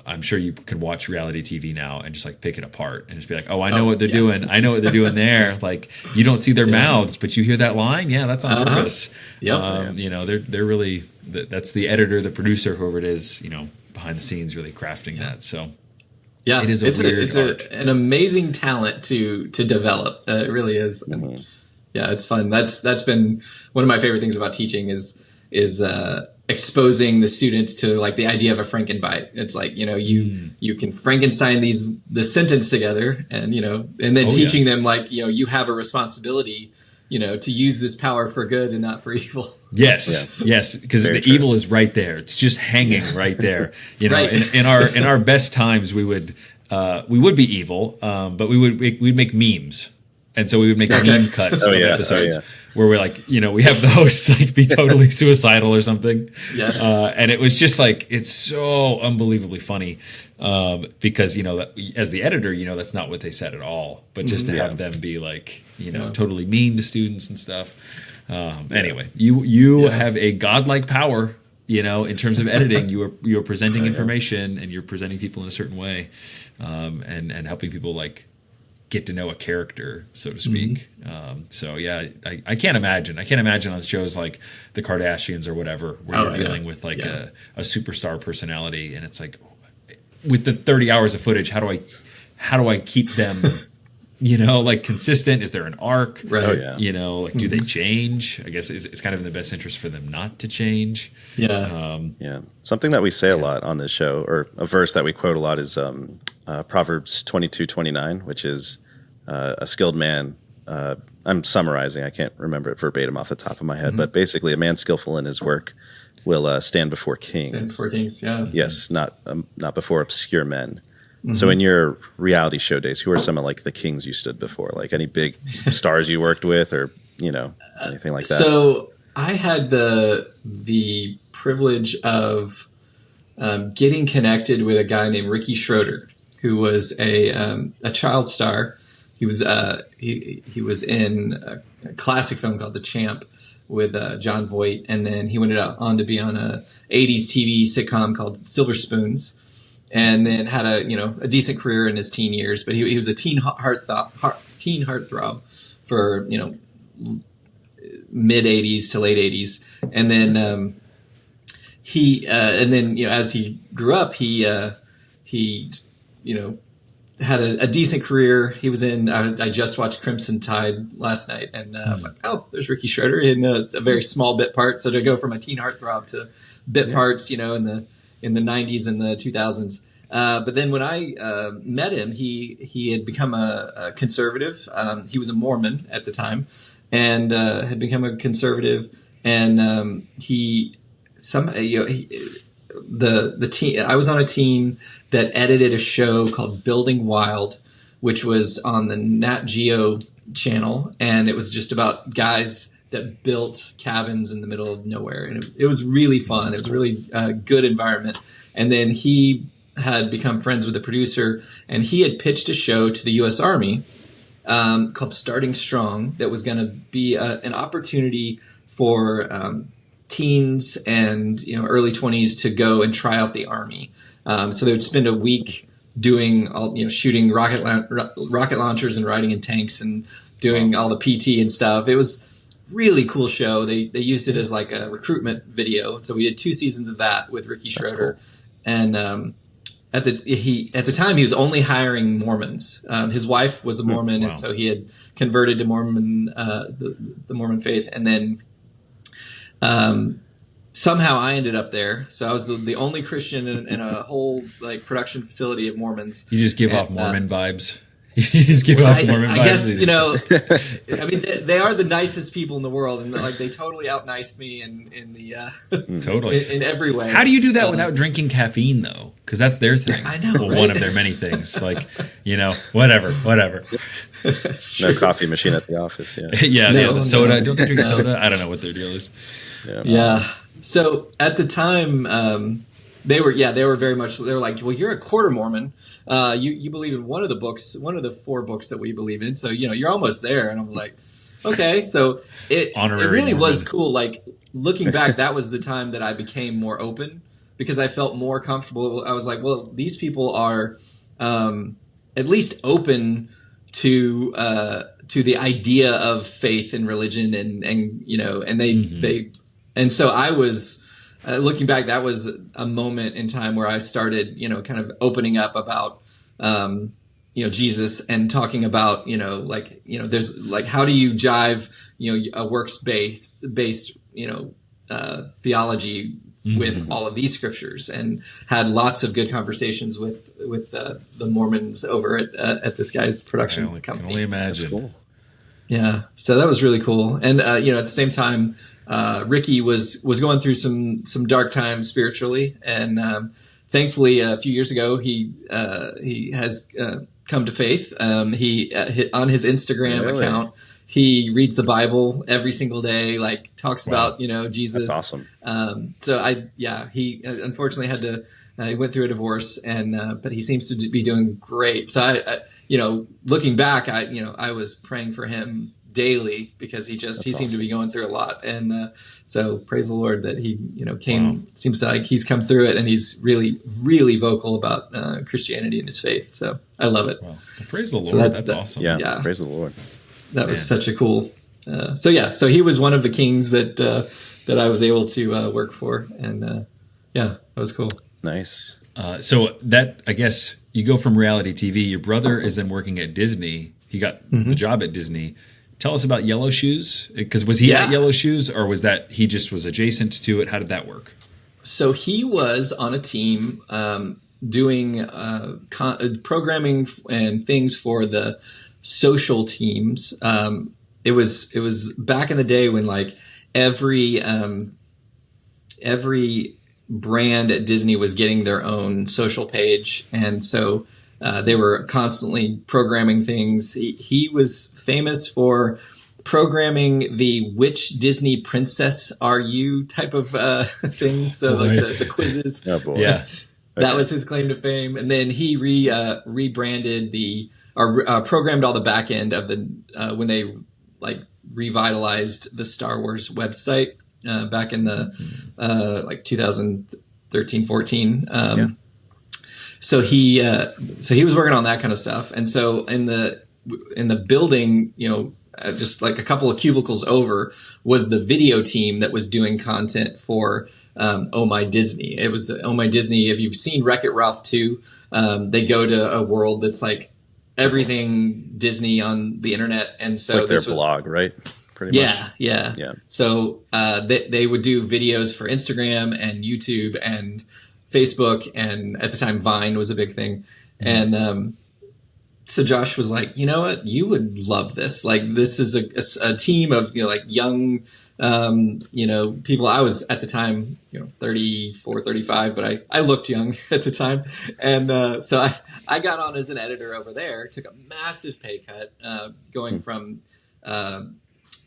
I'm sure you could watch reality TV now and just like pick it apart and just be like, oh, I know what they're doing. I know what they're doing there. Like you don't see their mouths, but you hear that line. Yeah, that's on purpose. They're really that's the editor, the producer, whoever it is, behind the scenes really crafting that. So it is it's an amazing talent to develop. It really is. Mm-hmm. Yeah, it's fun. That's been one of my favorite things about teaching is exposing the students to like the idea of a Frankenbite. It's like, you can Frankenstein the sentence together and, and then teaching them like, you have a responsibility, to use this power for good and not for evil. Yes. Because the evil is right there. It's just hanging right there. Right. in our best times, we would be evil, but we'd make memes. And so we would make meme cuts of episodes where we're like, we have the host like be totally suicidal or something. Yes. And it was just like, it's so unbelievably funny because, as the editor, that's not what they said at all. But just to have them be like, totally mean to students and stuff. Anyway, you have a godlike power, in terms of editing. You are presenting information and you're presenting people in a certain way and helping people like get to know a character, so to speak. I can't imagine on shows like the Kardashians or whatever, where you're dealing with like a superstar personality, and it's like with the 30 hours of footage, how do I keep them, like consistent? Is there an arc? Right. Do they change? I guess it's kind of in the best interest for them not to change. Something that we say a lot on this show, or a verse that we quote a lot, is Proverbs 22:29, which is a skilled man I'm summarizing. I can't remember it verbatim off the top of my head, but basically, a man skillful in his work will stand before kings. Stand before kings, yeah. Yes, not before obscure men. So in your reality show days, who are some of like the kings you stood before? Like any big stars you worked with, or anything like that? So I had the privilege of getting connected with a guy named Ricky Schroeder, who was a child star. He was he was in a classic film called The Champ with John Voight, and then he went on to be on a 80s TV sitcom called Silver Spoons, and then had a decent career in his teen years. But he was a teen heartthrob for mid 80s to late 80s, and then as he grew up, he had a decent career. He was in. I just watched Crimson Tide last night, and I was like, "Oh, there's Ricky Schroeder in a very small bit part." So to go from a teen heartthrob to bit parts, in the 90s and the 2000s. But then when I met him, he had become a conservative. He was a Mormon at the time, and had become a conservative. And the team. I was on a team that edited a show called Building Wild, which was on the Nat Geo channel, and it was just about guys that built cabins in the middle of nowhere, and it was really fun. It was a really good environment. And then he had become friends with the producer, and he had pitched a show to the U.S. Army called Starting Strong that was going to be an opportunity for teens and early 20s to go and try out the Army. So they would spend a week doing shooting rocket launchers and riding in tanks and doing all the PT and stuff. It was really cool show. They used it as like a recruitment video. So we did 2 seasons of that with Ricky Schroeder. Cool. And at the time he was only hiring Mormons. His wife was a Mormon, and so he had converted to Mormon, the Mormon faith, and then somehow I ended up there. So I was the only Christian in a whole production facility of Mormons. You just give off Mormon vibes. You just give off Mormon vibes. I guess, I mean, they are the nicest people in the world, and they totally out-niced me in the totally in every way. How do you do that without drinking caffeine, though? Because that's their thing. I know, well, right? One of their many things. Whatever. No coffee machine at the office. Yeah. The soda. Don't they drink soda? I don't know what their deal is. Yeah. So at the time, they were very much. They were like, well, you're a quarter Mormon. You believe in one of the 4 books that we believe in. So you're almost there. And I'm like, okay. So it really was cool. Like looking back, that was the time that I became more open because I felt more comfortable. I was like, well, these people are at least open to the idea of faith and religion, and they. And so I was looking back. That was a moment in time where I started, kind of opening up about, Jesus and talking about, there's how do you jive, a works based, theology with all of these scriptures, and had lots of good conversations with the Mormons over at this guy's production company. I can only imagine. That's cool. Yeah, so that was really cool. And at the same time, Ricky was going through some dark times spiritually, and thankfully a few years ago he has come to faith. He on his Instagram account, he reads the Bible every single day, talks about Jesus. That's awesome. He unfortunately had to. He went through a divorce, and but he seems to be doing great. So I looking back, I was praying for him daily because he seemed to be going through a lot, and so praise the Lord that he came. Wow. Seems like he's come through it, and he's really really vocal about Christianity and his faith. So I love it. Wow. Well, praise the Lord. So that's awesome. Yeah, praise the Lord. That was such a cool. So he was one of the kings that I was able to work for, and that was cool. Nice. So that, I guess, you go from reality TV. Your brother is then working at Disney. He got the job at Disney. Tell us about Yellow Shoes. Because was he at Yellow Shoes, or was that he just was adjacent to it? How did that work? So he was on a team doing programming and things for the social teams it was back in the day when like every brand at Disney was getting their own social page, and so they were constantly programming things. He was famous for programming the "Which Disney princess are you" type of things. So like the quizzes. Oh boy. Yeah. That was his claim to fame. And then he rebranded programmed all the back end of the when they like revitalized the Star Wars website back in the like 2013, 14. So he was working on that kind of stuff. And so in the building, just like a couple of cubicles over was the video team that was doing content for Oh My Disney. It was Oh My Disney. If you've seen Wreck-It Ralph 2, they go to a world that's like everything Disney on the internet. And so it's like their blog, right? Pretty much. Yeah. So they would do videos for Instagram and YouTube and Facebook, and at the time Vine was a big thing. Mm-hmm. And so Josh was like, you know what, you would love this. Like, this is a team of like young people. I was at the time 34, 35, but I looked young at the time. And so I got on as an editor over there, took a massive pay cut going from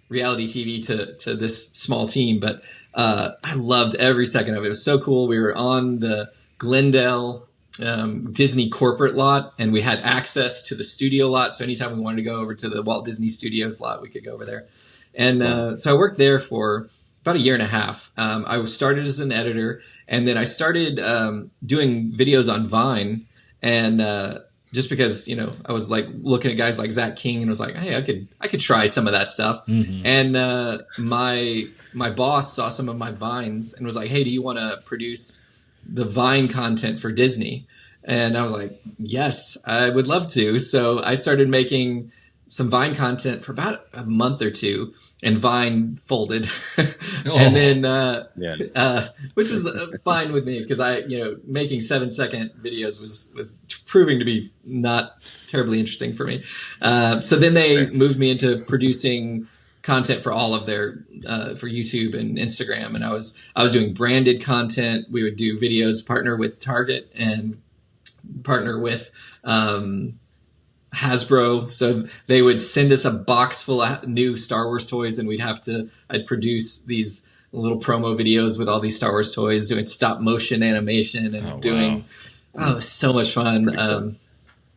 reality TV to this small team. But I loved every second of it. It was so cool. We were on the Glendale Disney corporate lot, and we had access to the studio lot. So anytime we wanted to go over to the Walt Disney Studios lot, we could go over there. And so I worked there for about a year and a half. I started as an editor, and then I started doing videos on Vine. And just because, I was like looking at guys like Zach King and was like, hey, I could try some of that stuff. Mm-hmm. And my boss saw some of my Vines and was like, hey, do you want to produce the Vine content for Disney? And I was like, yes, I would love to. So I started making some Vine content for about a month or two, and Vine folded. And then, which was fine with me, because making 7-second videos was proving to be not terribly interesting for me. So then they moved me into producing content for all of their for YouTube and Instagram, and I was doing branded content. We would do videos, partner with Target and partner with Hasbro. So they would send us a box full of new Star Wars toys, and I'd produce these little promo videos with all these Star Wars toys, doing stop motion animation and it was so much fun. Cool.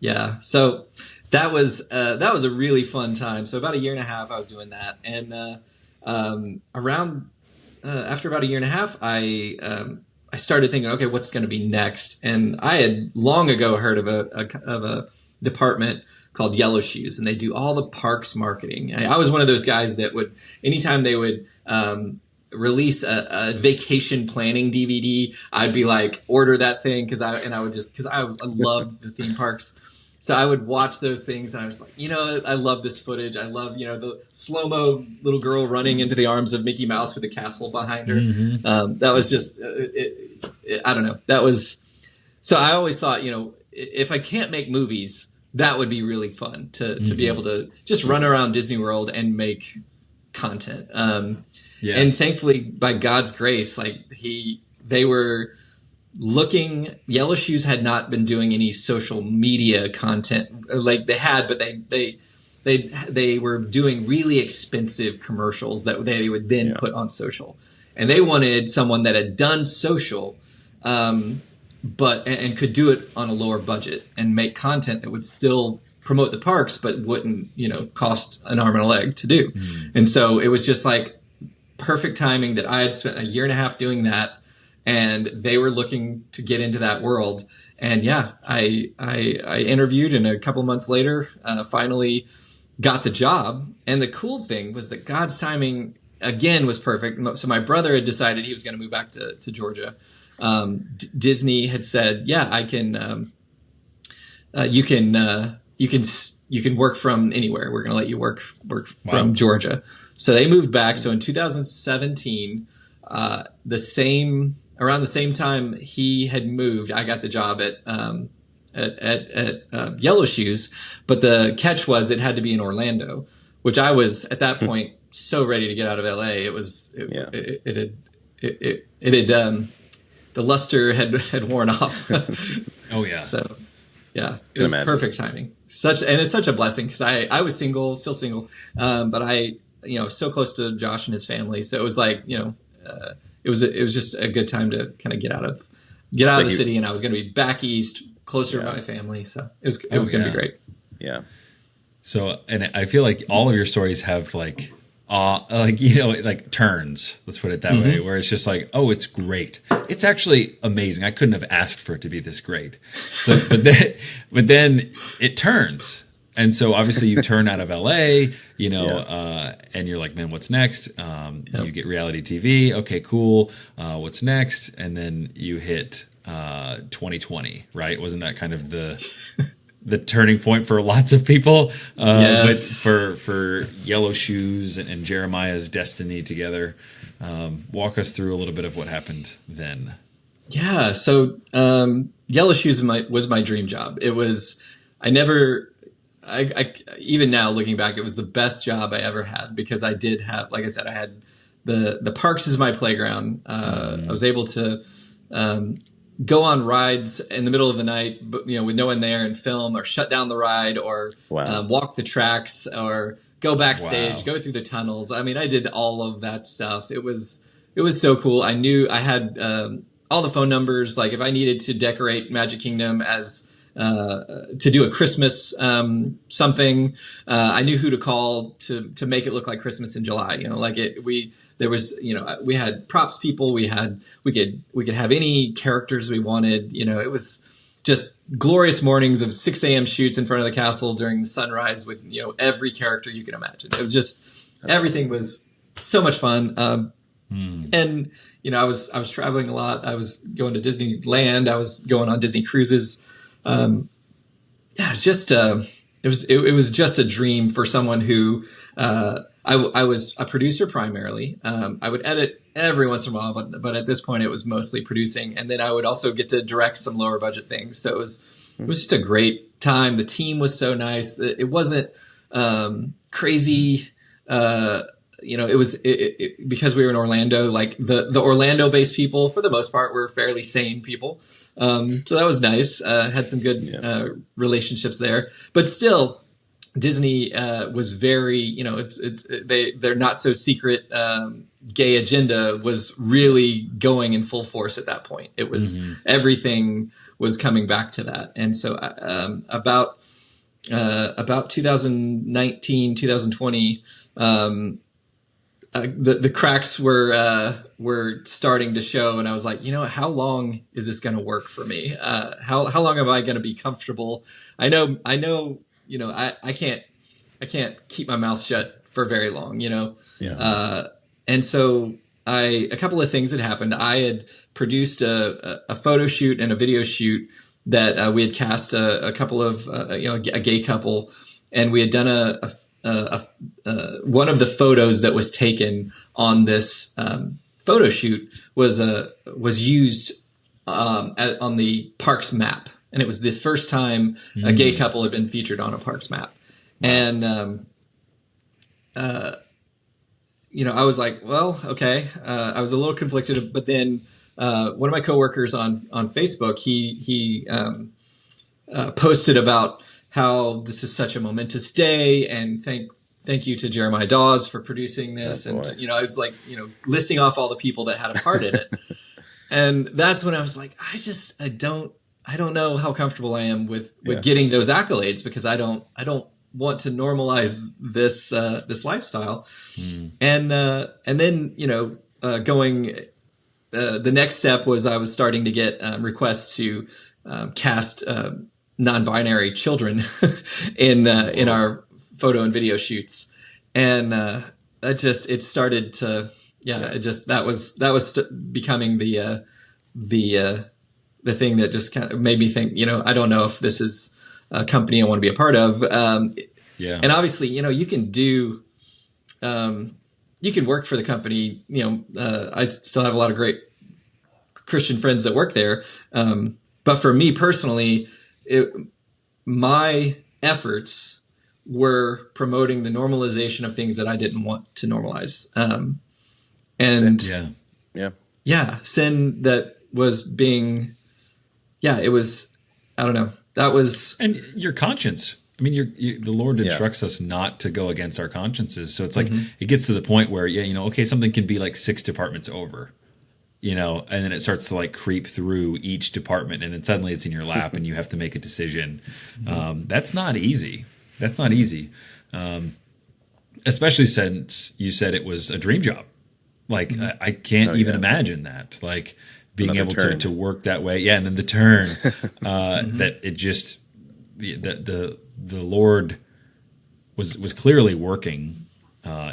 Yeah. So that was a really fun time. So about a year and a half I was doing that. And after about a year and a half, I started thinking, okay, what's going to be next? And I had long ago heard of a department called Yellow Shoes, and they do all the parks marketing. I was one of those guys that would, anytime they would release a vacation planning DVD, I'd be like, order that thing, because I loved the theme parks. So I would watch those things, and I was like, I love this footage. I love, the slow-mo little girl running into the arms of Mickey Mouse with a castle behind her. Mm-hmm. That was just, I don't know. That was, so I always thought, if I can't make movies, that would be really fun to be able to just run around Disney World and make content. And thankfully, by God's grace, they were looking. Yellow Shoes had not been doing any social media content, like they had, but they were doing really expensive commercials that they would then put on social, and they wanted someone that had done social, but could do it on a lower budget and make content that would still promote the parks, but wouldn't cost an arm and a leg to do. And so it was just like perfect timing that I had spent a year and a half doing that, and they were looking to get into that world. And I interviewed, and a couple months later, finally got the job. And the cool thing was that God's timing again was perfect. So my brother had decided he was going to move back to Georgia. Disney had said, I can, you can work from anywhere. We're going to let you work from Georgia. So they moved back. So in 2017, around the same time he had moved, I got the job at Yellow Shoes, but the catch was it had to be in Orlando, which I was at that point so ready to get out of LA. It was, the luster had worn off. Oh yeah. So yeah, it was perfect timing. And it's such a blessing because I was single, still single. But so close to Josh and his family. So it was like, it was just a good time to kind of get out of the city, and I was going to be back east, closer to my family. So it was going to be great. Yeah. So, and I feel like all of your stories have like turns, let's put it that way, where it's just like, oh, it's great. It's actually amazing. I couldn't have asked for it to be this great. So, but then it turns. And so obviously you turn out of LA, and you're like, man, what's next? You get reality TV. Okay, cool. What's next? And then you hit 2020, right? Wasn't that kind of the turning point for lots of people? Yes. But for Yellow Shoes and Jeremiah's destiny together, walk us through a little bit of what happened then. Yeah. So Yellow Shoes was my dream job. It was, I even now looking back, it was the best job I ever had because I did have, like I said, I had the parks as my playground. I was able to go on rides in the middle of the night, with no one there, and film or shut down the ride or walk the tracks or go backstage, go through the tunnels. I mean, I did all of that stuff. It was so cool. I knew I had all the phone numbers. Like if I needed to decorate Magic Kingdom as to do a Christmas something, I knew who to call to make it look like Christmas in July. We had props people. We could have any characters we wanted. It was just glorious mornings of 6 a.m. shoots in front of the castle during the sunrise with every character you can imagine. It was just everything was so much fun. And I was traveling a lot. I was going to Disneyland. I was going on Disney cruises. It was just a dream for someone who, I was a producer primarily. I would edit every once in a while, but at this point it was mostly producing. And then I would also get to direct some lower budget things. So it was just a great time. The team was so nice. It wasn't, crazy. It was because we were in Orlando, like the Orlando based people for the most part were fairly sane people. So that was nice. Had some good, relationships there, but still Disney, was very, their not so secret, gay agenda was really going in full force at that point. It was, everything was coming back to that. And so, about 2019, 2020, the cracks were starting to show, and I was like, how long is this going to work for me? How long am I going to be comfortable? I know, I can't keep my mouth shut for very long, and so a couple of things had happened. I had produced a photo shoot and a video shoot that we had cast a couple of, a gay couple, and we had done one of the photos that was taken on this photo shoot was used on the parks map, and it was the first time a gay couple had been featured on a parks map. And I was like, well, okay. I was a little conflicted, but then one of my coworkers on Facebook, he posted about how this is such a momentous day, and thank you to Jeremiah Daws for producing this. And, I was like, listing off all the people that had a part in it. And that's when I was like, I don't know how comfortable I am with getting those accolades, because I don't want to normalize this lifestyle. And then, going, the next step was I was starting to get requests to cast non-binary children in our photo and video shoots, and it started to that was becoming the thing that just kind of made me think, I don't know if this is a company I want to be a part of. And obviously, you can do, you can work for the company. I still have a lot of great Christian friends that work there, but for me personally, my efforts were promoting the normalization of things that I didn't want to normalize. Sin. Sin that was being, it was, I don't know. That was, and your conscience. I mean, the Lord instructs us not to go against our consciences. So it's like, it gets to the point where, okay, something can be like 6 departments over, and then it starts to like creep through each department, and then suddenly it's in your lap and you have to make a decision. That's not easy. Especially since you said it was a dream job. Like, I can't even imagine that. Like, being Another able to work that way. Yeah. And then the turn, that it just, the Lord was clearly working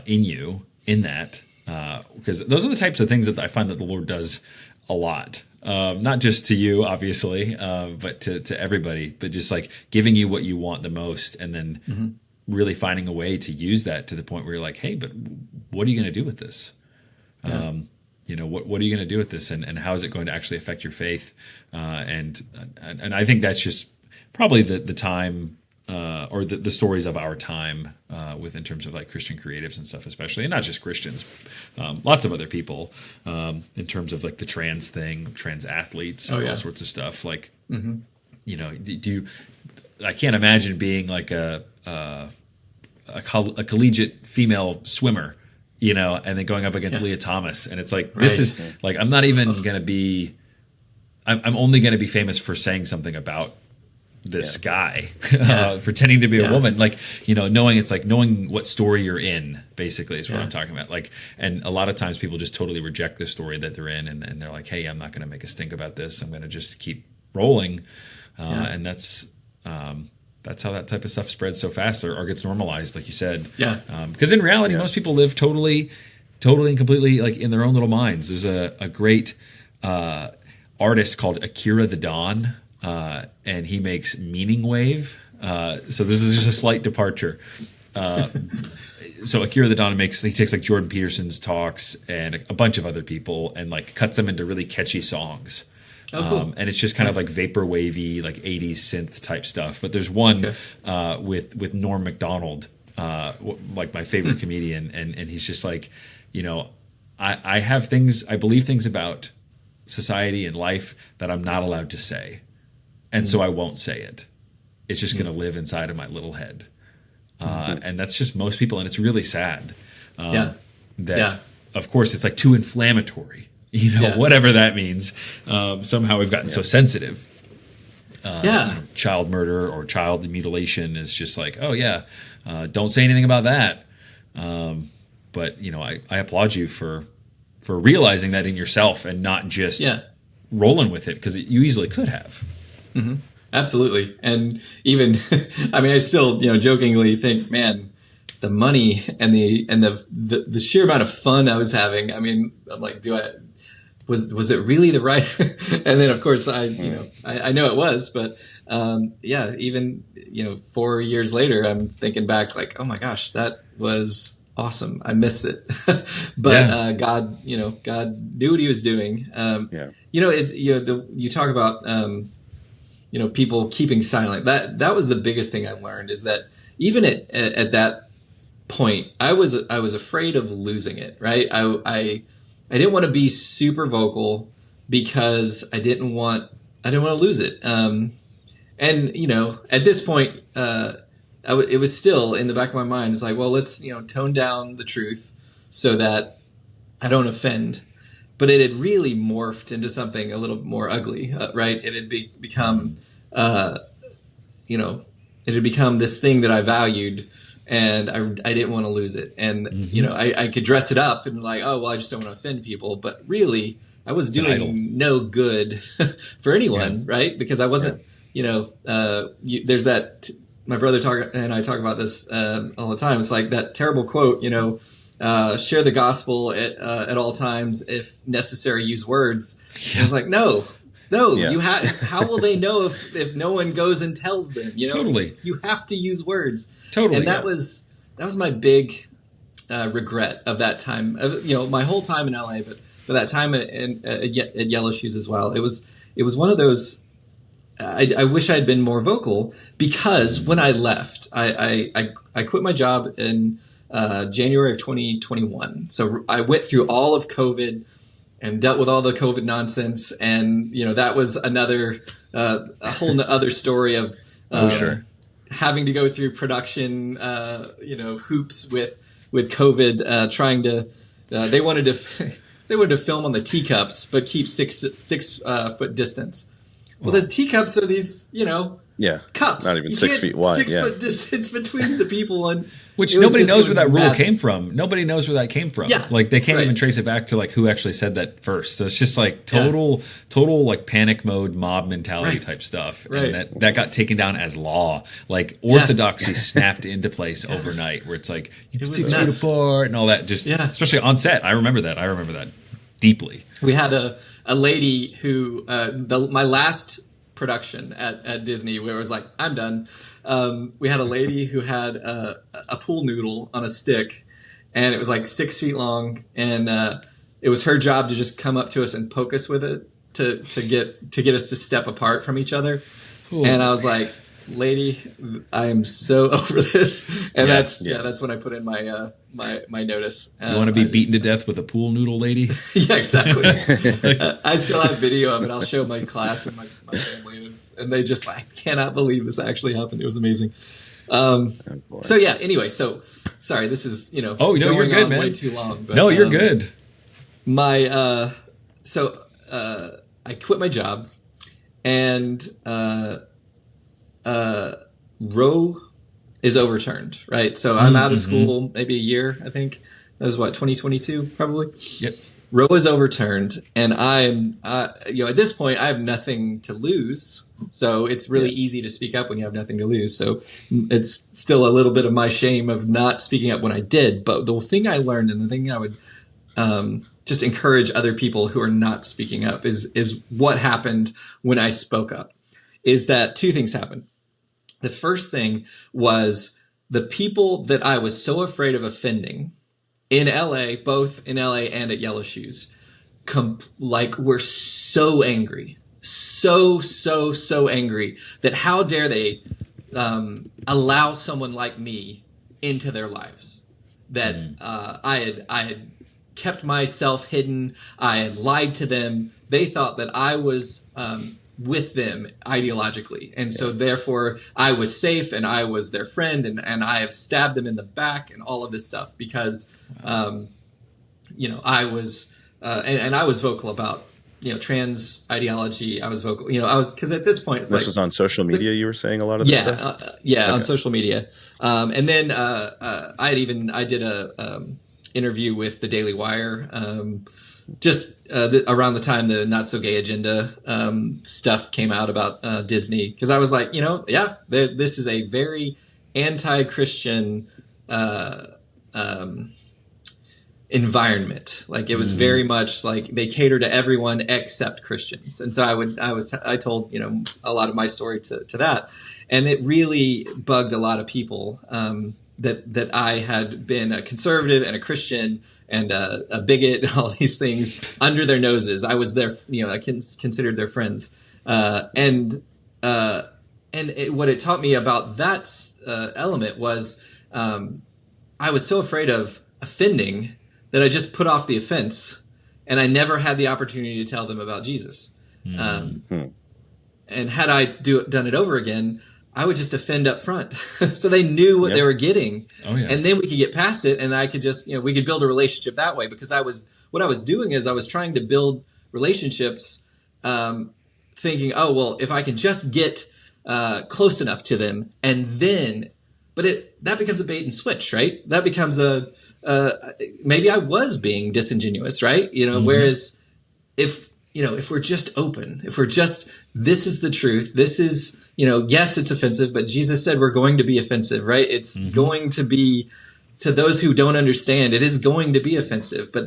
in you in that, because those are the types of things that I find that the Lord does a lot. Not just to you, obviously, but to everybody, but just like giving you what you want the most, and then really finding a way to use that to the point where you're like, hey, but what are you going to do with this? What are you going to do with this, and how is it going to actually affect your faith? And I think that's just probably the time, or the stories of our time, in terms of like Christian creatives and stuff, especially, and not just Christians, lots of other people, in terms of like the trans thing, trans athletes, all sorts of stuff. Like, I can't imagine being like a collegiate female swimmer, and then going up against Leah Thomas. And it's like, this is like, I'm not even going to be, I'm only going to be famous for saying something about this guy, pretending to be a woman. Like, knowing what story you're in, basically, is what I'm talking about. Like, and a lot of times people just totally reject the story that they're in. And they're like, hey, I'm not going to make a stink about this. I'm going to just keep rolling. And that's how that type of stuff spreads so fast, or gets normalized, like you said. Because in reality, most people live totally and completely like in their own little minds. There's a great artist called Akira the Don, and he makes Meaning Wave. So this is just a slight departure. So Akira the Don he takes like Jordan Peterson's talks and a bunch of other people and like cuts them into really catchy songs. Cool. And it's just kind of like vapor wavy, like 80s synth type stuff. But there's one with Norm Macdonald, like my favorite comedian, and he's just like, I believe things about society and life that I'm not allowed to say, and so I won't say it. It's just going to live inside of my little head, and that's just most people, and it's really sad. Of course, it's like too inflammatory. Whatever that means. Somehow we've gotten so sensitive. Child murder or child mutilation is just like, don't say anything about that. But I applaud you for realizing that in yourself and not just rolling with it, because you easily could have. Absolutely. And even, I still, jokingly think, man, the money and the sheer amount of fun I was having. I'm like, was it really the right? And then of course I know it was, but even 4 years later, I'm thinking back like, oh my gosh, that was awesome. I missed it, but God knew what He was doing. You talk about people keeping silent. That was the biggest thing I learned, is that even at that point, I was afraid of losing it. Right, I didn't want to be super vocal because I didn't want to lose it. And at this point, it was still in the back of my mind. It's like, well, let's tone down the truth so that I don't offend. But it had really morphed into something a little more ugly, right? It had become, it had become this thing that I valued. And I didn't want to lose it. And, I could dress it up and like, oh, well, I just don't want to offend people. But really, I was doing no good for anyone, right? Because I wasn't, there's that, my brother and I talk about this all the time. It's like that terrible quote, share the gospel at all times. If necessary, use words. And I was like, no, how will they know if no one goes and tells them? Totally. You have to use words. Totally. And that was my big regret of that time. My whole time in LA, but that time at Yellow Shoes as well. It was one of those I wish I had been more vocal, because when I left, I quit my job in January of 2021. So I went through all of COVID and dealt with all the COVID nonsense. And, that was another, a whole other story of having to go through production, hoops with COVID, trying to, they wanted to film on the teacups, but keep 6 foot distance. Well, the teacups are these, cups. Not even 6 feet wide. 6 foot distance between the people, and which nobody knows where that rule came from. Nobody knows where that came from. Yeah, like they can't even trace it back to like who actually said that first. So it's just like total like panic mode, mob mentality type stuff, and that got taken down as law. Like orthodoxy snapped into place overnight, where it's like 6 feet apart and all that. Just especially on set, I remember that deeply. We had a lady who my last production at Disney, where it was like, I'm done. We had a lady who had a pool noodle on a stick, and it was like 6 feet long, and it was her job to just come up to us and poke us with it to get us to step apart from each other. Ooh, and I was like, lady, I am so over this. And that's when I put in my my notice. You want to be beaten to death with a pool noodle, lady? Yeah, exactly. I still have video of it. I'll show my class and my family, and they just like, I cannot believe this actually happened. It was amazing. So yeah. Anyway, so sorry, this is you're good, man. Way too long. But, no, you're good. I quit my job, and Roe is overturned, right? So I'm out of school maybe a year, I think. That was 2022 probably? Yep. Roe is overturned, and I'm, at this point, I have nothing to lose. So it's really easy to speak up when you have nothing to lose. So it's still a little bit of my shame of not speaking up when I did. But the thing I learned, and the thing I would just encourage other people who are not speaking up is what happened when I spoke up, is that 2 things happened. The first thing was the people that I was so afraid of offending in LA, both in LA and at Yellow Shoes, were so angry, so angry that how dare they allow someone like me into their lives, that I had kept myself hidden. I had lied to them. They thought that I was with them ideologically. And so therefore I was safe and I was their friend, and I have stabbed them in the back and all of this stuff because, I was, and I was vocal about, trans ideology. I was vocal, because at this point, this was on social media. You were saying a lot of this stuff? On social media. And then, I did a, interview with the Daily Wire, around the time the Not So Gay Agenda stuff came out about Disney, because I was like, this is a very anti-Christian environment. Like it was very much like they cater to everyone except Christians, and so I told a lot of my story to that, and it really bugged a lot of people. That I had been a conservative and a Christian and a bigot and all these things under their noses. I was their, I considered their friends. What it taught me about that element was I was so afraid of offending that I just put off the offense, and I never had the opportunity to tell them about Jesus. And had I done it over again, I would just offend up front. So they knew what they were getting. Oh, yeah. And then we could get past it, and I could just, we could build a relationship that way, because what I was doing is I was trying to build relationships, thinking, oh, well, if I can just get close enough to them, and then, that becomes a bait and switch, right? That becomes maybe I was being disingenuous, right? Whereas if we're just open, if we're just, this is the truth, this is, yes, it's offensive, but Jesus said we're going to be offensive, right? It's going to be, to those who don't understand, it is going to be offensive, but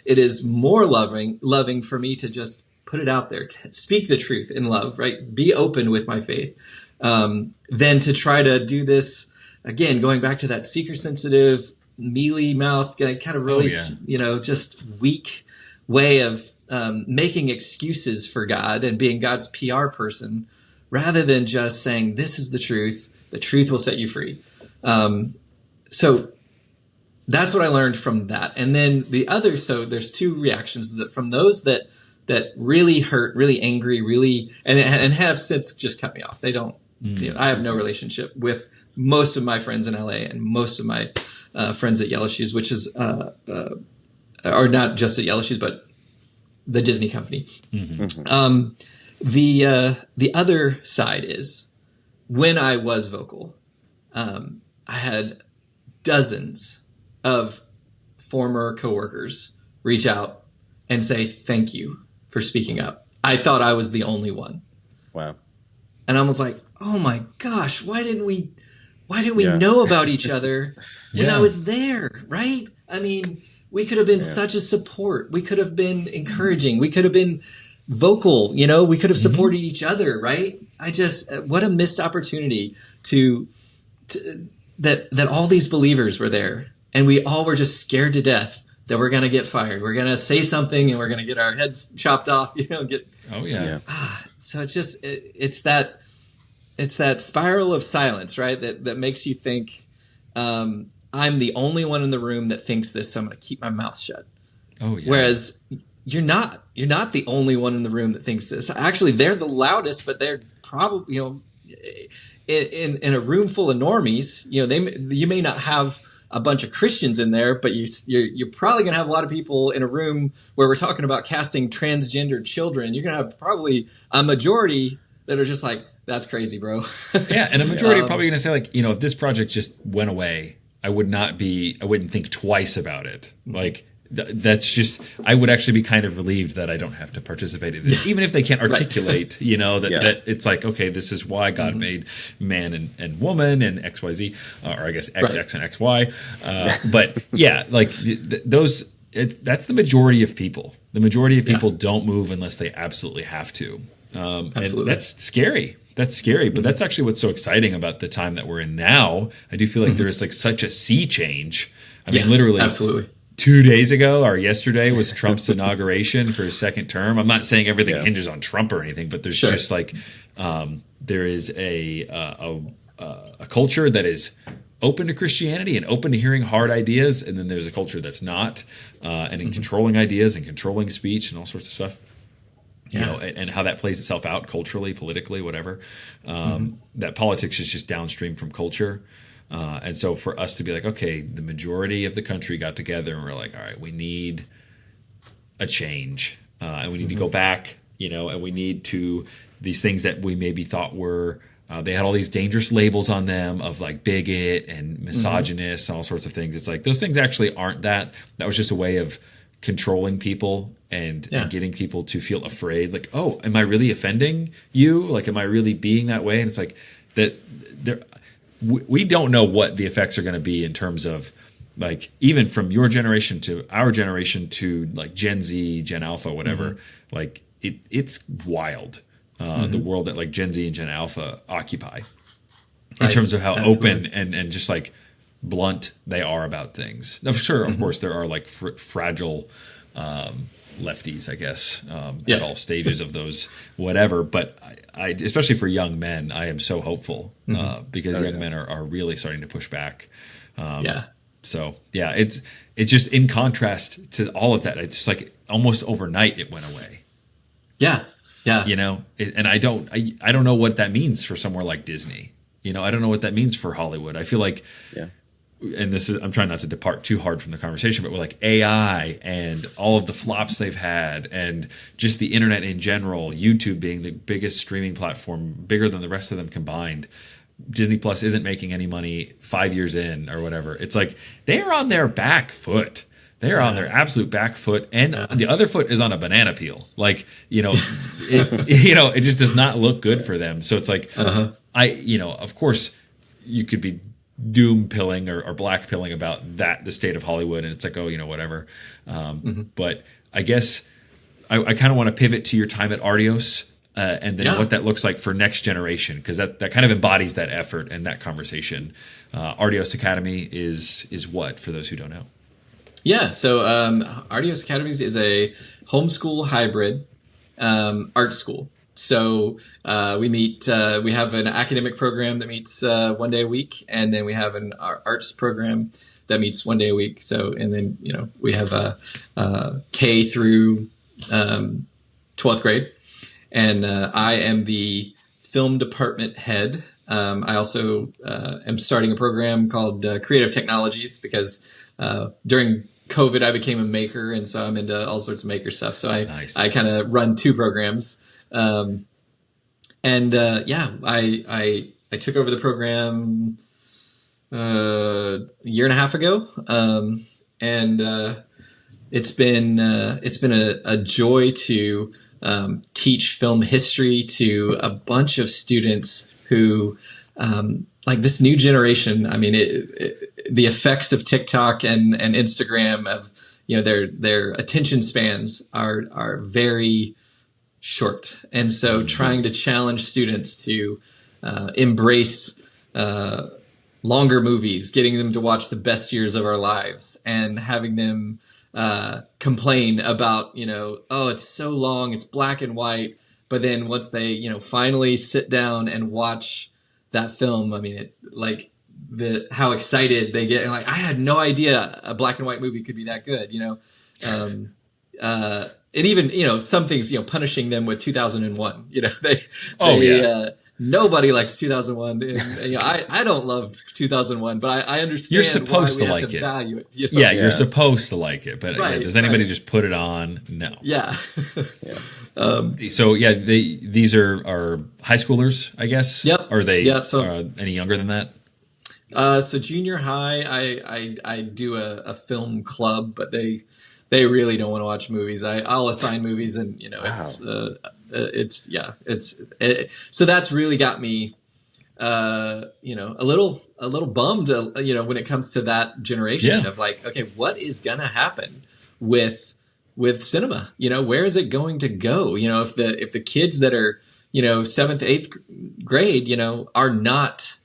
it is more loving for me to just put it out there, to speak the truth in love, right? Be open with my faith, than to try to do this, again, going back to that seeker sensitive, mealy mouth, kind of really, just weak way of making excuses for God and being God's PR person, rather than just saying, this is the truth will set you free. So that's what I learned from that. And then so there's two reactions that from those that really hurt, really angry, really, and have since just cut me off. They don't, I have no relationship with most of my friends in LA and most of my friends at Yellow Shoes, which is, or not just at Yellow Shoes, but the Disney company. The other side is when I was vocal, I had dozens of former coworkers reach out and say, thank you for speaking up. I thought I was the only one. Wow. And I was like, oh my gosh, why didn't we know about each other when I was there? Right. I mean, we could have been such a support. We could have been encouraging. We could have been vocal, we could have supported each other. Right. What a missed opportunity that all these believers were there. And we all were just scared to death that we're going to get fired. We're going to say something and we're going to get our heads chopped off, So it's that spiral of silence, right? That makes you think, I'm the only one in the room that thinks this, so I'm going to keep my mouth shut. Oh, yeah. Whereas you're not the only one in the room that thinks this. Actually, they're the loudest, but they're probably, in a room full of normies, you may not have a bunch of Christians in there, but you're probably going to have a lot of people in a room where we're talking about casting transgendered children. You're going to have probably a majority that are just like, that's crazy, bro. Yeah. And a majority are probably going to say like, if this project just went away, I wouldn't think twice about it. Like, that's just, I would actually be kind of relieved that I don't have to participate in it, even if they can't articulate, that it's like, okay, this is why God made man and woman and XYZ, or I guess XX and XY. But yeah, like that's the majority of people. The majority of people don't move unless they absolutely have to. Absolutely. And that's scary. That's scary, but that's actually what's so exciting about the time that we're in now. I do feel like there is like such a sea change. I mean, literally, absolutely. 2 days ago or yesterday was Trump's inauguration for his second term. I'm not saying everything hinges on Trump or anything, but there's just like there is a culture that is open to Christianity and open to hearing hard ideas, and then there's a culture that's not, and in controlling ideas and controlling speech and all sorts of stuff. And how that plays itself out culturally, politically, whatever. That politics is just downstream from culture. And so for us to be like, okay, the majority of the country got together and we're like, all right, we need a change. And we need to go back, and we need to, these things that we maybe thought were, they had all these dangerous labels on them of like bigot and misogynist and all sorts of things. It's like, those things actually aren't that. That was just a way of controlling people and getting people to feel afraid. Like, oh, am I really offending you? Like, am I really being that way? And it's like that we don't know what the effects are going to be in terms of like, even from your generation to our generation to like Gen Z, Gen Alpha, whatever, like it's wild. The world that like Gen Z and Gen Alpha occupy in terms of how open and just like blunt they are about things. Now, sure, of course, there are like fragile lefties, I guess, at all stages of those, whatever. But I, especially for young men, I am so hopeful because young men are really starting to push back. So yeah, it's just in contrast to all of that. It's just like almost overnight it went away. Yeah. And I don't know what that means for somewhere like Disney. I don't know what that means for Hollywood. I feel like, and this is, I'm trying not to depart too hard from the conversation, but with like AI and all of the flops they've had and just the internet in general, YouTube being the biggest streaming platform, bigger than the rest of them combined, Disney Plus isn't making any money 5 years in or whatever. It's like they're on their back foot. They're on their absolute back foot, and the other foot is on a banana peel. Like, it just does not look good for them. So it's like, of course, you could be doom pilling or black pilling about the state of Hollywood, and it's like, whatever. But I guess I kind of want to pivot to your time at Artios, and then what that looks like for next generation, because that kind of embodies that effort and that conversation. Artios Academy is what, for those who don't know? Yeah, so Artios Academies is a homeschool hybrid art school. So we meet. We have an academic program that meets 1 day a week, and then we have an arts program that meets 1 day a week. So, and then we have a K through 12th grade, and I am the film department head. I also am starting a program called Creative Technologies because during COVID I became a maker, and so I'm into all sorts of maker stuff. So I kind of run two programs. I took over the program a year and a half ago, it's been a joy to teach film history to a bunch of students who like this new generation. I mean, the effects of TikTok and Instagram of their attention spans are very short. And so trying to challenge students to embrace longer movies, getting them to watch the best years of our lives, and having them complain about, oh, it's so long, it's black and white. But then once they, finally sit down and watch that film, I mean, how excited they get. And like, I had no idea a black and white movie could be that good, and even, some things, punishing them with 2001, nobody likes 2001. And, I don't love 2001one, but I understand. You're supposed why to we have like to it. Value it. You're supposed to like it, but Right, does anybody just put it on? No. Yeah. So these are high schoolers, I guess. Yep. Are they So any younger than that? So junior high, I do a film club, but they really don't want to watch movies. I'll assign movies, and so that's really got me, a little bummed, when it comes to that generation of like, okay, what is gonna happen with cinema? Where is it going to go? If the kids that are, 7th, 8th grade, are not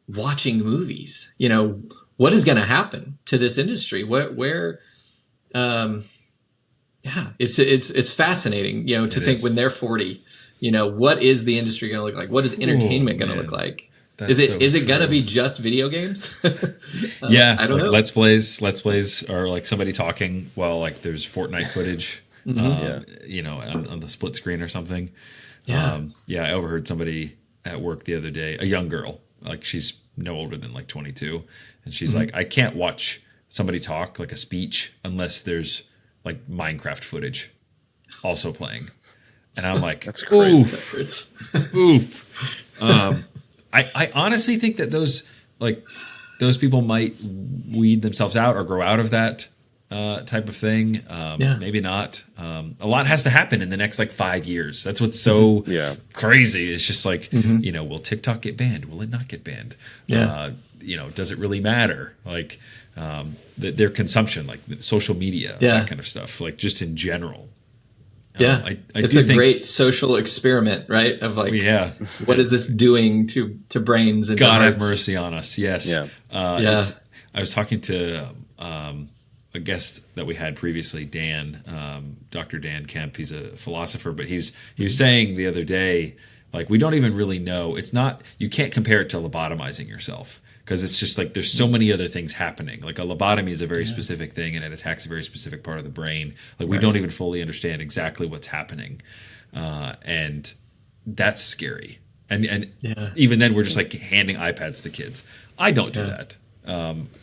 watching movies, what is going to happen to this industry? It's fascinating, to think when they're 40, what is the industry going to look like? What is entertainment going to look like? Is it going to be just video games? I don't know. Let's plays are like somebody talking while like there's Fortnite footage, on the split screen or something. I overheard somebody at work the other day, a young girl, like she's no older than like 22, and she's like, I can't watch somebody talk like a speech unless there's like Minecraft footage also playing. And I'm like, that's crazy. Oof. I honestly think that those people might weed themselves out or grow out of that type of thing. Maybe not. A lot has to happen in the next like 5 years. That's what's so crazy. It's just like, will TikTok get banned? Will it not get banned? Does it really matter? Like their consumption, like social media, that kind of stuff, like just in general. It's a great social experiment, right? Of like, what is this doing to brains and God to have hearts? mercy on us. Yes. I was talking to a guest that we had previously, Dan, Dr. Dan Kemp. He's a philosopher, but he was saying the other day, like, we don't even really know. It's not, you can't compare it to lobotomizing yourself, because it's just like there's so many other things happening. Like a lobotomy is a very specific thing, and it attacks a very specific part of the brain. Like we don't even fully understand exactly what's happening, and that's scary. And even then, we're just like handing iPads to kids. I don't do that,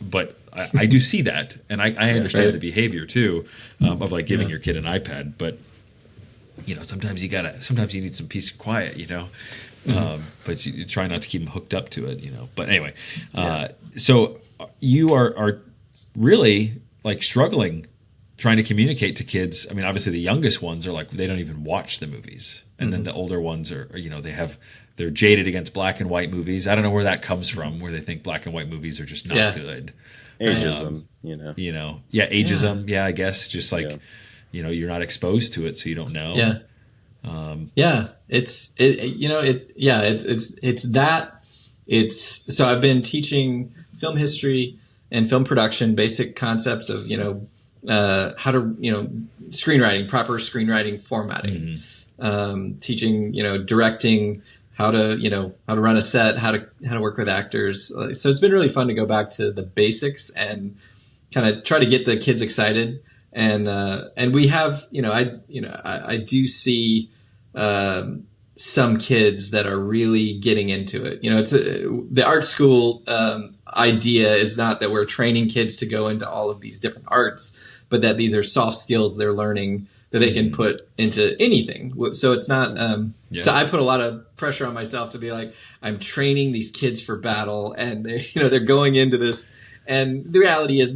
but I do see that, and I understand the behavior too, of like giving your kid an iPad. But sometimes you need some peace and quiet. But you try not to keep them hooked up to it, But anyway, so you are really like struggling trying to communicate to kids. I mean, obviously the youngest ones are like, they don't even watch the movies. And then the older ones are they're jaded against black and white movies. I don't know where that comes from, where they think black and white movies are just not good. Ageism, ageism. Yeah, I guess just like, you're not exposed to it, so you don't know. So I've been teaching film history and film production, basic concepts of, how to, screenwriting, proper screenwriting, formatting. teaching, directing, how to run a set, how to work with actors. So it's been really fun to go back to the basics and kind of try to get the kids excited. And we have, I do see some kids that are really getting into it. It's the art school idea is not that we're training kids to go into all of these different arts, but that these are soft skills they're learning that they can put into anything. So it's not, so I put a lot of pressure on myself to be like, I'm training these kids for battle, and they, they're going into this. And the reality is,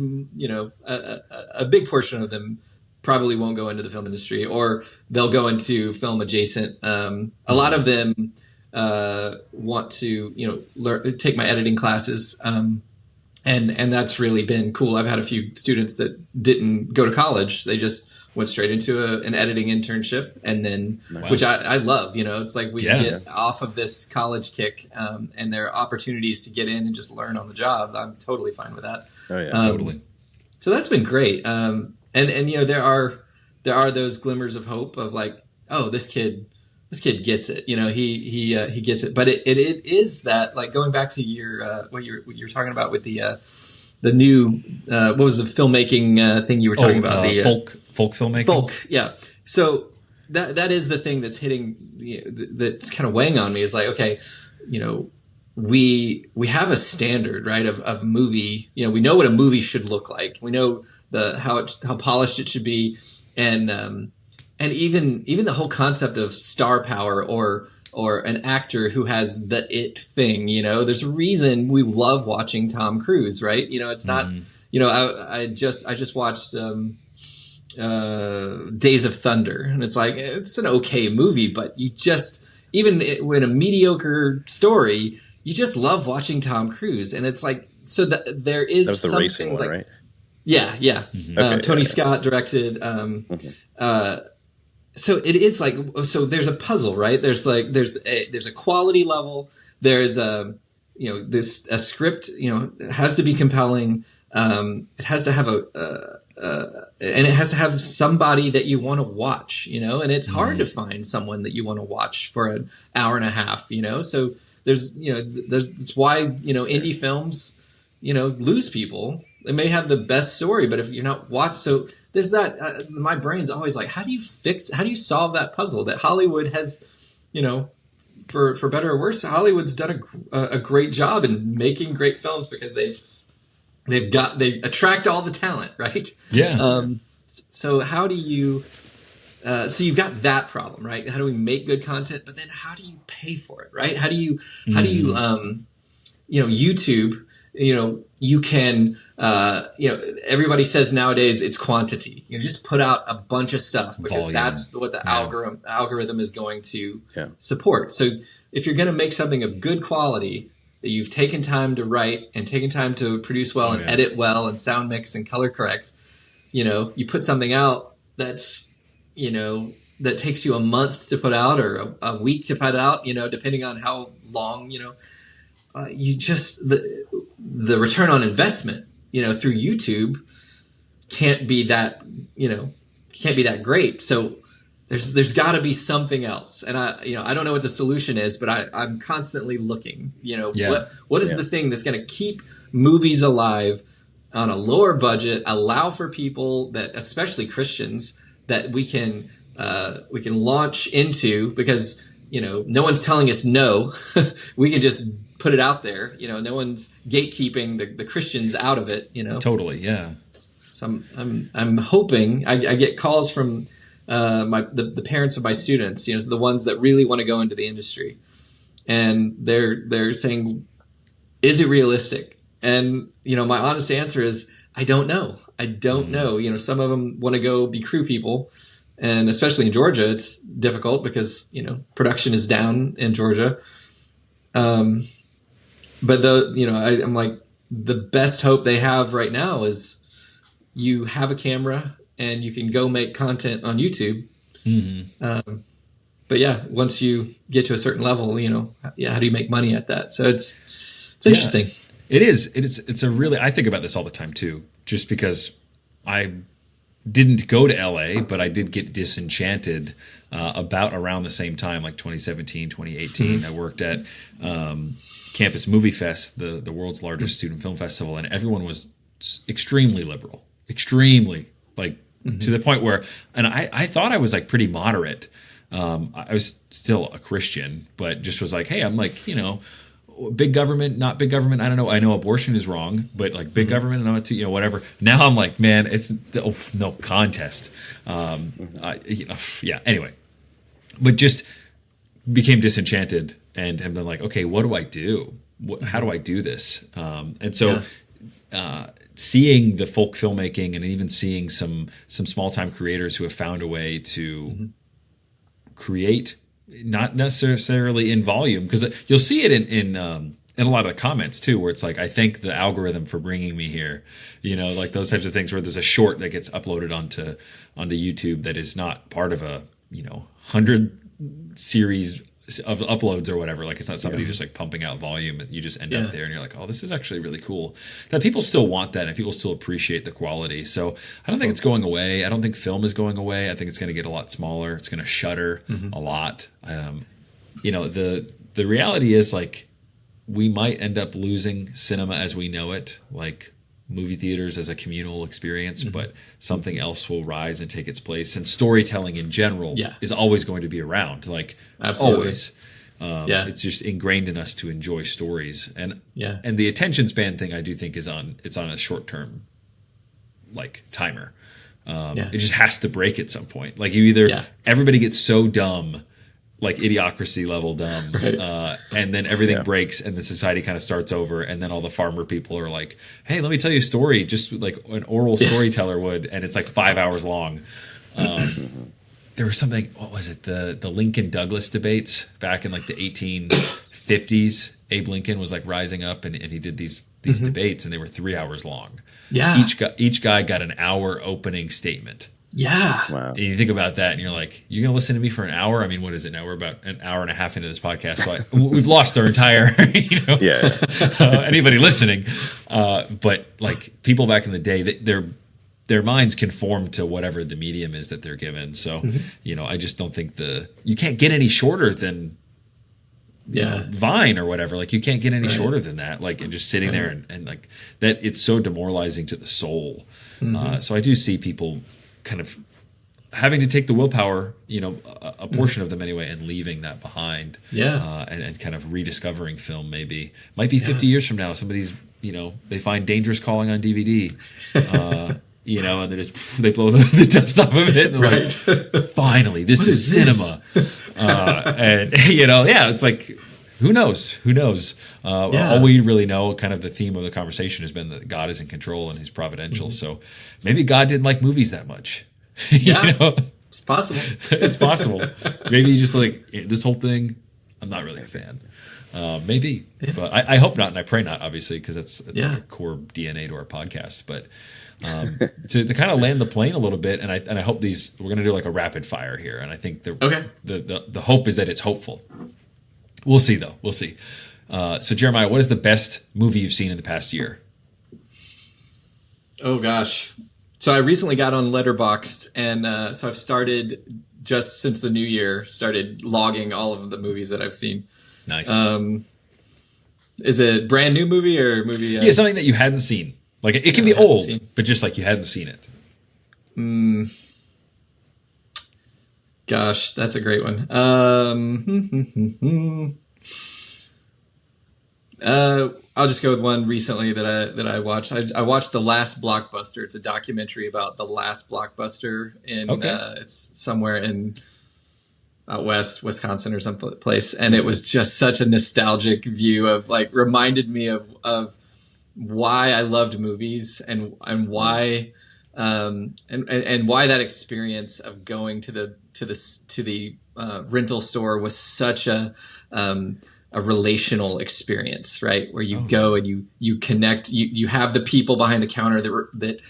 a big portion of them probably won't go into the film industry, or they'll go into film adjacent. A lot of them want to, take my editing classes. And that's really been cool. I've had a few students that didn't go to college. They just went straight into an editing internship, and then, which I love, it's like we get off of this college kick, and there are opportunities to get in and just learn on the job. I'm totally fine with that. Oh yeah, totally. So that's been great. And there are those glimmers of hope of like, oh, this kid gets it. He gets it. But it is that, like, going back to your what you're talking about with the new what was the filmmaking thing you were talking about? The folk filmmaking. Folk, yeah. So that is the thing that's hitting, that's kind of weighing on me. Is like, okay, we have a standard, right, of movie. We know what a movie should look like. We know how polished it should be, and even the whole concept of star power or an actor who has the it thing. There's a reason we love watching Tom Cruise, right? It's not. I just watched Days of Thunder, and it's like, it's an okay movie, but you just, even in a mediocre story, you just love watching Tom Cruise. And it's like, so that there is that was the something racing one, like, right? Yeah. Okay, Tony Scott directed. So it is like, so there's a puzzle, right? There's a quality level. There's a script, it has to be compelling. It has to have and it has to have somebody that you want to watch, and it's hard to find someone that you want to watch for an hour and a half, so that's why, indie films, lose people. They may have the best story, but if you're not so there's that, my brain's always like, how do you solve that puzzle that Hollywood has, for better or worse, Hollywood's done a great job in making great films because they attract all the talent, right? Yeah. So how do you, so you've got that problem, right? How do we make good content, but then how do you pay for it, right? How do you, YouTube, you can, everybody says nowadays it's quantity. Just put out a bunch of stuff because volume. That's what the algorithm is going to support. So if you're going to make something of good quality that you've taken time to write and taken time to produce well and edit well and sound mix and color correct, you put something out that's, that takes you a month to put out or a week to put out, depending on how long, you just, the return on investment, through YouTube can't be that great. So there's got to be something else. And I don't know what the solution is, but I'm constantly looking, what is the thing that's going to keep movies alive on a lower budget, allow for people that, especially Christians, that we can launch into, because, no one's telling us no. We can just put it out there. No one's gatekeeping the Christians out of it, Totally. Yeah. So I'm hoping I get calls from the parents of my students, so the ones that really want to go into the industry, and they're saying, is it realistic? And my honest answer is, I don't know. Some of them want to go be crew people, and especially in Georgia, it's difficult because production is down in Georgia. But I'm like, the best hope they have right now is you have a camera and you can go make content on YouTube. But yeah, once you get to a certain level, how do you make money at that? So it's interesting. It is. It's a really, I think about this all the time too, just because I didn't go to LA, but I did get disenchanted about around the same time, like 2017, 2018. I worked at Campus Movie Fest, the world's largest student film festival, and everyone was extremely liberal, extremely, like, to the point where, and I thought I was like pretty moderate. I was still a Christian, but just was like, hey, I'm like, big government, not big government. I don't know. I know abortion is wrong, but like big government, and too, whatever. Now I'm like, man, it's no contest. Yeah. Anyway, but just became disenchanted and have been like, okay, what do I do? How do I do this? And so, seeing the folk filmmaking and even seeing some small time creators who have found a way to create, not necessarily in volume, because you'll see it in a lot of the comments too, where it's like, I thank the algorithm for bringing me here, like those types of things, where there's a short that gets uploaded onto YouTube that is not part of a 100 series of uploads or whatever. Like, it's not somebody just like pumping out volume, and you just end up there and you're like, oh, this is actually really cool. That people still want that, and people still appreciate the quality. So I don't think it's going away. I don't think film is going away. I think it's going to get a lot smaller. It's going to shutter a lot. The reality is, like, we might end up losing cinema as we know it, like movie theaters as a communal experience, but something else will rise and take its place. And storytelling in general is always going to be around, like always. It's just ingrained in us to enjoy stories, and the attention span thing, I do think it's on a short term like timer. It just has to break at some point. Like, you either everybody gets so dumb, like Idiocracy level dumb, and then everything breaks and the society kind of starts over, and then all the farmer people are like, hey, let me tell you a story, just like an oral storyteller would, and it's like 5 hours long. There was something, what was it, the Lincoln Douglas debates back in like the 1850s. Abe Lincoln was like rising up, and he did these debates, and they were 3 hours long. Each guy got an hour opening statement. Wow. And you think about that, and you're like, you're going to listen to me for an hour? I mean, what is it now? We're about an hour and a half into this podcast, so we've lost our entire, anybody listening. But like, people back in the day, their minds conform to whatever the medium is that they're given. So, I just don't think you can't get any shorter than Vine or whatever. Like, you can't get any shorter than that. Like, and just sitting there and like that, it's so demoralizing to the soul. So I do see people kind of having to take the willpower, a portion of them anyway, and leaving that behind. And kind of rediscovering film. Might be 50 years from now, somebody's, they find Dangerous Calling on DVD. And they blow the dust off of it, and they're like, finally, this is cinema. And it's like, who knows? All we really know, kind of the theme of the conversation has been that God is in control and he's providential. So maybe God didn't like movies that much. It's possible. It's possible. Maybe he's just like, this whole thing, I'm not really a fan. Maybe, but I hope not, and I pray not, obviously, because that's like a core DNA to our podcast. But to kind of land the plane a little bit, and I hope we're going to do like a rapid fire here, and I think the hope is that it's hopeful. We'll see, though. We'll see. So, Jeremiah, what is the best movie you've seen in the past year? Oh gosh, so I recently got on Letterboxd, and so I've started, just since the new year, started logging all of the movies that I've seen. Nice. Is it a brand new movie or a movie? Something that you hadn't seen. Like, it can be old, but just like you hadn't seen it. Gosh, that's a great one. I'll just go with one recently that I watched. I watched The Last Blockbuster. It's a documentary about the last blockbuster it's somewhere in out west, Wisconsin or someplace, and it was just such a nostalgic view of, like, reminded me of why I loved movies and why and why that experience of going to the rental store was such a relational experience, right? Where you go and you connect, you have the people behind the counter that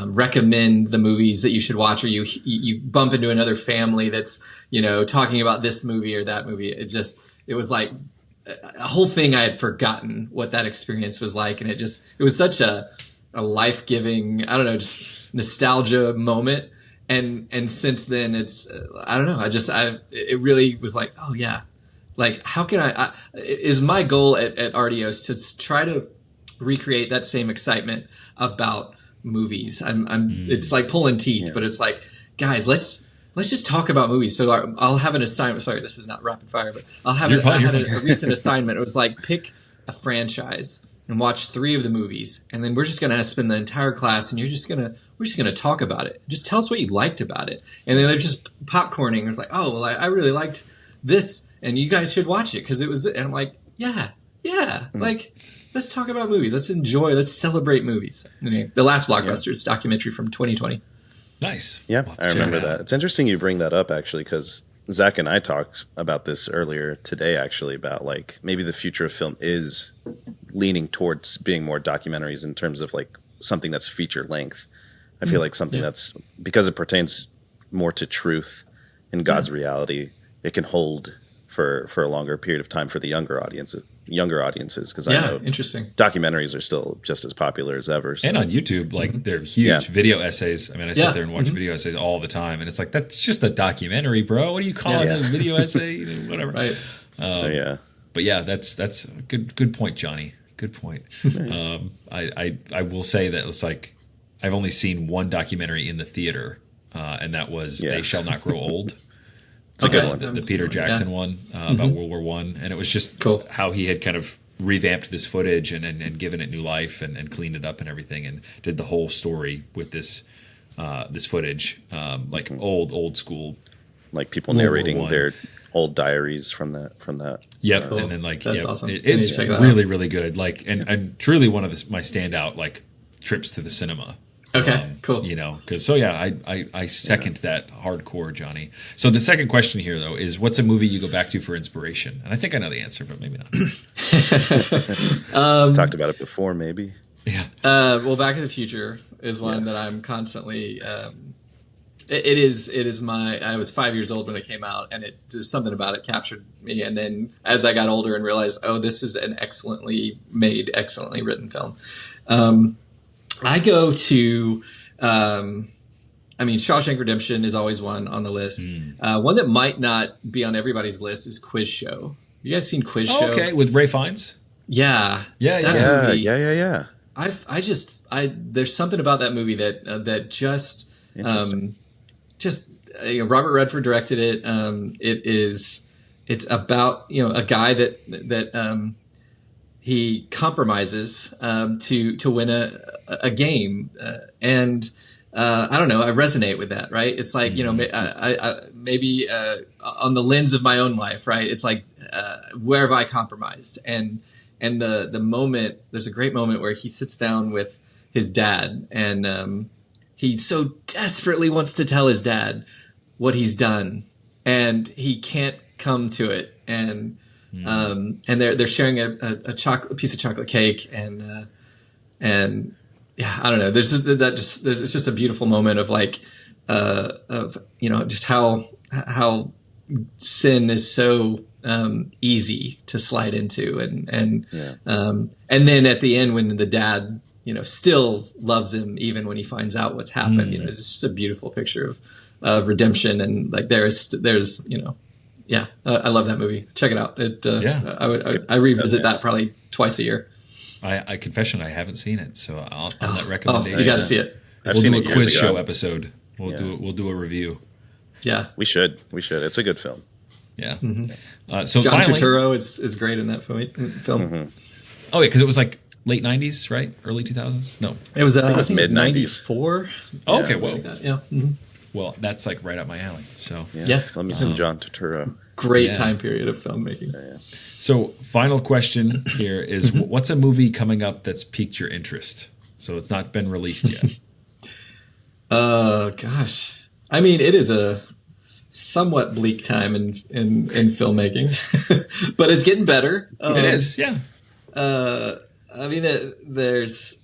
recommend the movies that you should watch, or you bump into another family that's, talking about this movie or that movie. It was like a whole thing. I had forgotten what that experience was like. And it was such a life-giving, I don't know, just nostalgia moment. and since then it's I don't know. It really was like, oh yeah, like how can is my goal at RDOs to try to recreate that same excitement about movies. It's like pulling teeth, but it's like, guys, let's just talk about movies. So I'll have an assignment. Sorry, this is not rapid fire, but I had a recent assignment. It was like, pick a franchise and watch 3 of the movies, and then we're just gonna spend the entire class, and we're just gonna talk about it. Just tell us what you liked about it. And then they're just popcorning. It was like, oh well, I really liked this, and you guys should watch it because it was. And I'm like, yeah, like. Let's talk about movies. Let's celebrate movies. Anyway, The Last Blockbuster, it's a documentary from 2020. Nice. Yeah, I remember that. It's interesting you bring that up, actually, because Zach and I talked about this earlier today, actually, about like maybe the future of film is leaning towards being more documentaries in terms of like something that's feature length. I feel like something that's, because it pertains more to truth and God's reality, it can hold for a longer period of time for the younger audiences, because I know interesting documentaries are still just as popular as ever. So. And on YouTube, like they're huge video essays. I mean, I sit there and watch video essays all the time, and it's like, that's just a documentary, bro. What do you call it? A video essay? Whatever. Right. But yeah, that's a good point, Johnny. Good point. I will say that it's like I've only seen one documentary in the theater, and that was They Shall Not Grow Old. It's a good one. The Peter Jackson one about World War I. And it was just how he had kind of revamped this footage and given it new life and cleaned it up and everything, and did the whole story with this footage, like old school. Like people narrating their old diaries from that. Yep. Cool. And then that's awesome. It's really, really good. Like, and truly one of my standout like trips to the cinema. Okay, cool. You know, because I second that hardcore, Johnny. So the second question here, though, is what's a movie you go back to for inspiration? And I think I know the answer, but maybe not. Talked about it before, maybe. Yeah. Well, Back to the Future is one that I'm constantly. It is my. I was 5 years old when it came out, and just something about it captured me. And then as I got older and realized, oh, this is an excellently made, excellently written film. I go to, Shawshank Redemption is always one on the list. One that might not be on everybody's list is Quiz Show. You guys seen Quiz Show? Okay, with Ray Fiennes? Yeah. Yeah. There's something about that movie that Robert Redford directed it. It's about, a guy that he compromises to win a game, and I don't know. I resonate with that, right? It's like maybe on the lens of my own life, right? It's like where have I compromised? And the moment, there's a great moment where he sits down with his dad, and he so desperately wants to tell his dad what he's done, and he can't come to it, and they're sharing a piece of chocolate cake, and yeah, I don't know. It's just a beautiful moment of like, just how sin is so easy to slide into, and then at the end when the dad, still loves him even when he finds out what's happened. It's just a beautiful picture of redemption, and like there's I love that movie. Check it out. I revisit that probably twice a year. I confession I haven't seen it, so on that recommendation, you got to see it. We'll do a quiz show episode. We'll do a review. Yeah, we should. It's a good film. Yeah. So John Turturro is great in that film. Oh yeah, because it was like late '90s, right? Early 2000s? No, it was mid '90s. '94. Oh, okay, whoa. Yeah. Well, that's like right up my alley. So let me some John Turturro. Great time period of filmmaking. Yeah. So, final question here is: what's a movie coming up that's piqued your interest? So it's not been released yet. Gosh, I mean, it is a somewhat bleak time in filmmaking, but it's getting better. It is, yeah. I mean, there's.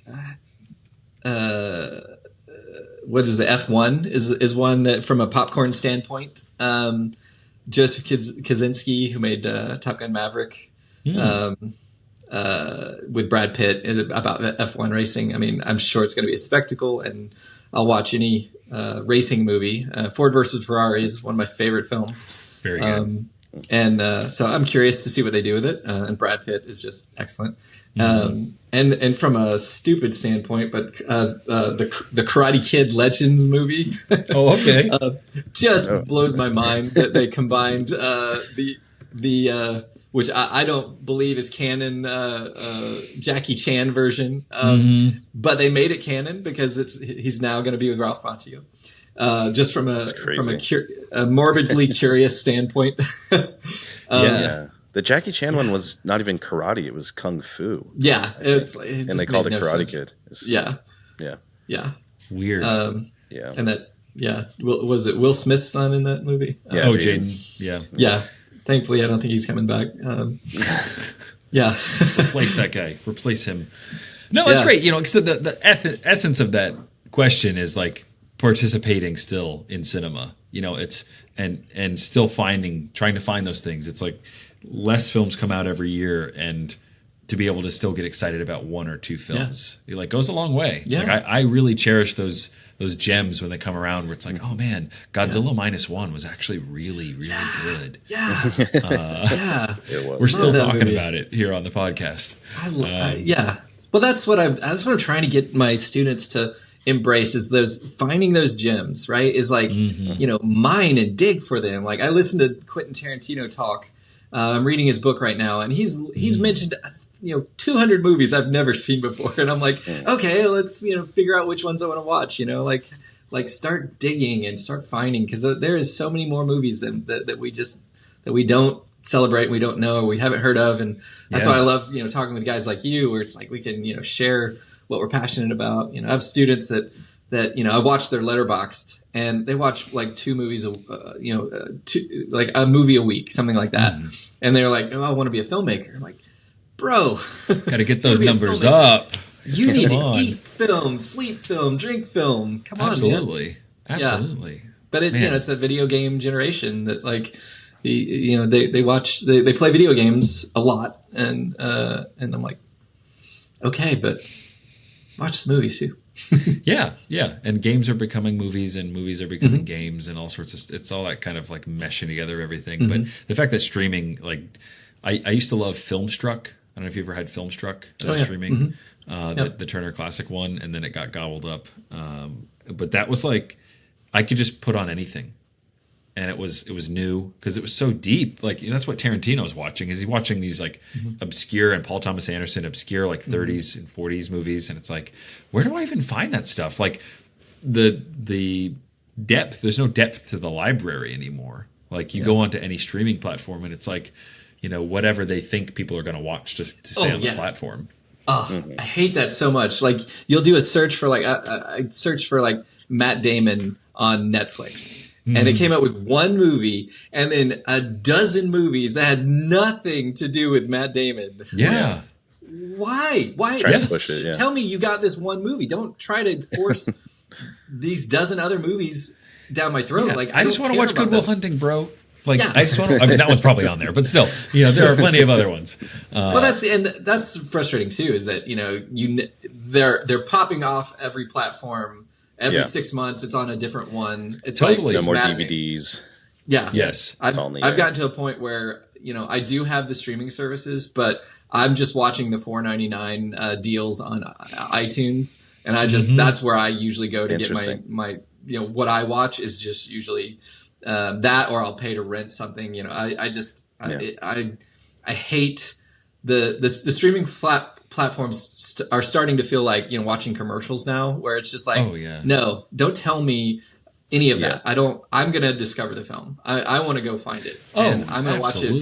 What is the F1 is one that from a popcorn standpoint, Joseph Kosinski, who made Top Gun Maverick, with Brad Pitt about F1 racing. I mean, I'm sure it's going to be a spectacle, and I'll watch any racing movie. Ford versus Ferrari is one of my favorite films. Very good. And so I'm curious to see what they do with it. And Brad Pitt is just excellent. And from a stupid standpoint, but the Karate Kid Legends movie, Oh, okay. just blows my mind that they combined the which I don't believe is canon Jackie Chan version, but they made it canon because he's now going to be with Ralph Macchio. Just from a morbidly curious standpoint. Yeah. The Jackie Chan one was not even karate; it was kung fu. Yeah, and they called it Karate Kid. Yeah. Weird. Yeah, and that was it Will Smith's son in that movie? Yeah, Jaden. Yeah. Thankfully, I don't think he's coming back. Yeah. Replace that guy. Replace him. No, that's great. You know, so the essence of that question is like participating still in cinema. You know, it's and still trying to find those things. It's like less films come out every year, and to be able to still get excited about one or two films, it like goes a long way. Yeah. Like I really cherish those gems when they come around, where it's like, oh man, Godzilla -1 was actually really good. Yeah. it was. We're still talking movie. about it here on the podcast. Well, that's what I'm trying to get my students to embrace, is finding those gems, right? Is like, you know, mine and dig for them. Like, I listened to Quentin Tarantino talk. I'm reading his book right now, and he's mentioned, you know, 200 movies I've never seen before. And I'm like, okay, let's, you know, figure out which ones I want to watch, you know, like start digging and start finding, because there is so many more movies that we don't celebrate, we don't know, we haven't heard of. And that's why I love, you know, talking with guys like you, where it's like we can, you know, share what we're passionate about. You know, I have students that you know, I watch their Letterboxd, and they watch like 2 movies, like a movie a week, something like that. And they're like, oh, I want to be a filmmaker. I'm like, bro, got to get those numbers up. You need to eat film, sleep film, drink film. Come on, Absolutely. man. Absolutely. But you know, it's a video game generation that like, you know, they play video games a lot, and I'm like, okay, but watch the movies too. Yeah. And games are becoming movies, and movies are becoming games, and all sorts of. It's all that kind of like meshing together everything. But the fact that streaming, like, I used to love Filmstruck. I don't know if you ever had Filmstruck as streaming, the Turner Classic one, and then it got gobbled up. But that was like, I could just put on anything, and it was new because it was so deep. Like, that's what Tarantino is watching. Is he watching these like obscure, and Paul Thomas Anderson obscure like 30s and 40s movies, and it's like, where do I even find that stuff? Like the depth. There's no depth to the library anymore. Like, you go onto any streaming platform, and it's like, you know, whatever they think people are going to watch to stay on the platform. Oh, I hate that so much. Like, you'll do a search for like, I searched for like Matt Damon on Netflix, and it came up with one movie, and then a dozen movies that had nothing to do with Matt Damon. Yeah. Why? Try to Just push it, tell me you got this one movie. Don't try to force these dozen other movies down my throat. Yeah, Like, I just want to watch Good Will this. Hunting, bro. Like, I just want to. I mean, that one's probably on there, but still, you know, there are plenty of other ones. Well, that's frustrating too. Is that, you know, they're popping off every platform every 6 months. It's on a different one. It's Totally. like, No more maddening. DVDs. Yeah. Yes. I've all in the I've air. gotten to a point where, you know, I do have the streaming services, but I'm just watching the $4.99 deals on iTunes, and I just that's where I usually go to get my you know, what I watch is just usually that, or I'll pay to rent something. You know, I hate the streaming platforms are starting to feel like, you know, watching commercials now, where it's just like, no, don't tell me any of that. I'm going to discover the film. I want to go find it. And I'm going to watch it.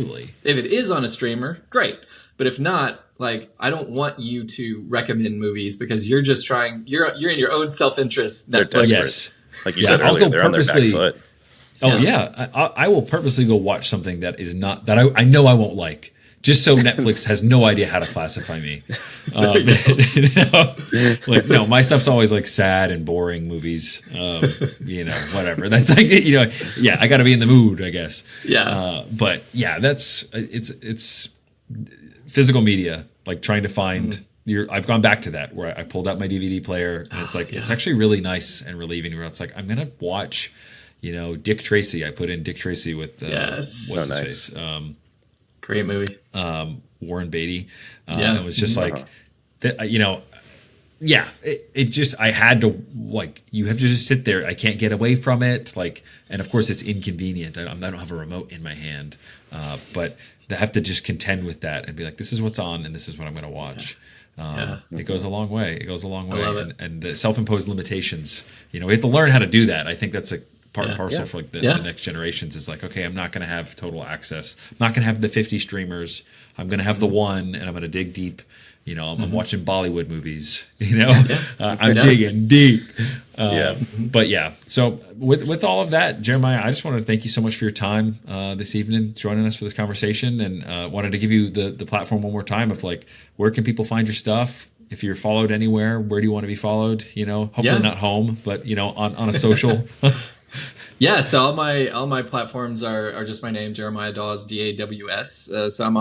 If it is on a streamer, great. But if not, like, I don't want you to recommend movies, because you're just trying, you're in your own self-interest. They're Netflix. desperate. Like you said earlier, they're on their back foot. Oh yeah, I will purposely go watch something that is not that I know I won't like, just so Netflix has no idea how to classify me. Like, no, my stuff's always like sad and boring movies. You know, whatever. That's like, you know, I got to be in the mood, I guess. Yeah. But yeah, it's physical media. Like, trying to find I've gone back to that where I pulled out my DVD player, and it's like it's actually really nice and relieving. Where it's like I'm gonna watch, Dick Tracy. I put in Dick Tracy with what's his face, great movie, Warren Beatty. It was just like, it just, I had to, like, you have to just sit there. I can't get away from it. Like, and of course it's inconvenient. I don't have a remote in my hand, but I have to just contend with that and be like, this is what's on and this is what I'm going to watch. It goes a long way. I love it. And the self-imposed limitations, we have to learn how to do that. I think that's a part and parcel for like the next generations is like, okay, I'm not going to have total access. I'm not going to have the 50 streamers. I'm going to have the one, and I'm going to dig deep. I'm watching Bollywood movies, I'm digging deep. But yeah, so with all of that, Jeremiah, I just wanted to thank you so much for your time this evening, joining us for this conversation, and wanted to give you the platform one more time of like, where can people find your stuff? If you're followed anywhere, where do you want to be followed? Hopefully not home, but on a social. Yeah, so all my platforms are just my name, Jeremiah Daws, Daws. So I'm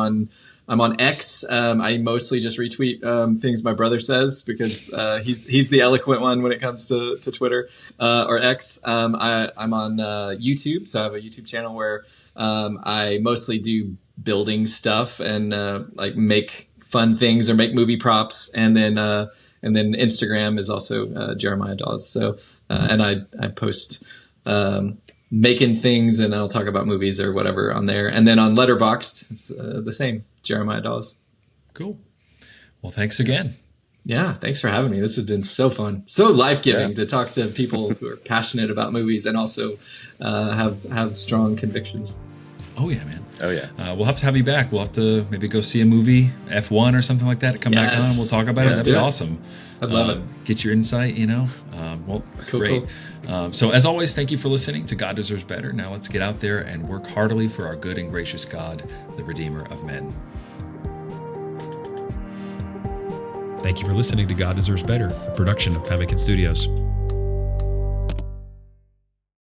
on X. I mostly just retweet things my brother says because he's the eloquent one when it comes to Twitter or X. I'm on YouTube, so I have a YouTube channel where I mostly do building stuff and like make fun things or make movie props, and then Instagram is also Jeremiah Daws. So and I post making things, and I'll talk about movies or whatever on there. And then on Letterboxd, it's the same, Jeremiah Daws. Cool. Well, thanks again. Yeah, thanks for having me. This has been so fun, so life-giving to talk to people who are passionate about movies and also have strong convictions. Oh yeah, man. Oh yeah. We'll have to have you back. We'll have to maybe go see a movie, F1 or something like that. Come back on and we'll talk about it. That'd be awesome. I'd love it. Get your insight, Well, great. Cool. So as always, thank you for listening to God Deserves Better. Now let's get out there and work heartily for our good and gracious God, the Redeemer of men. Thank you for listening to God Deserves Better, a production of Pemmican Studios.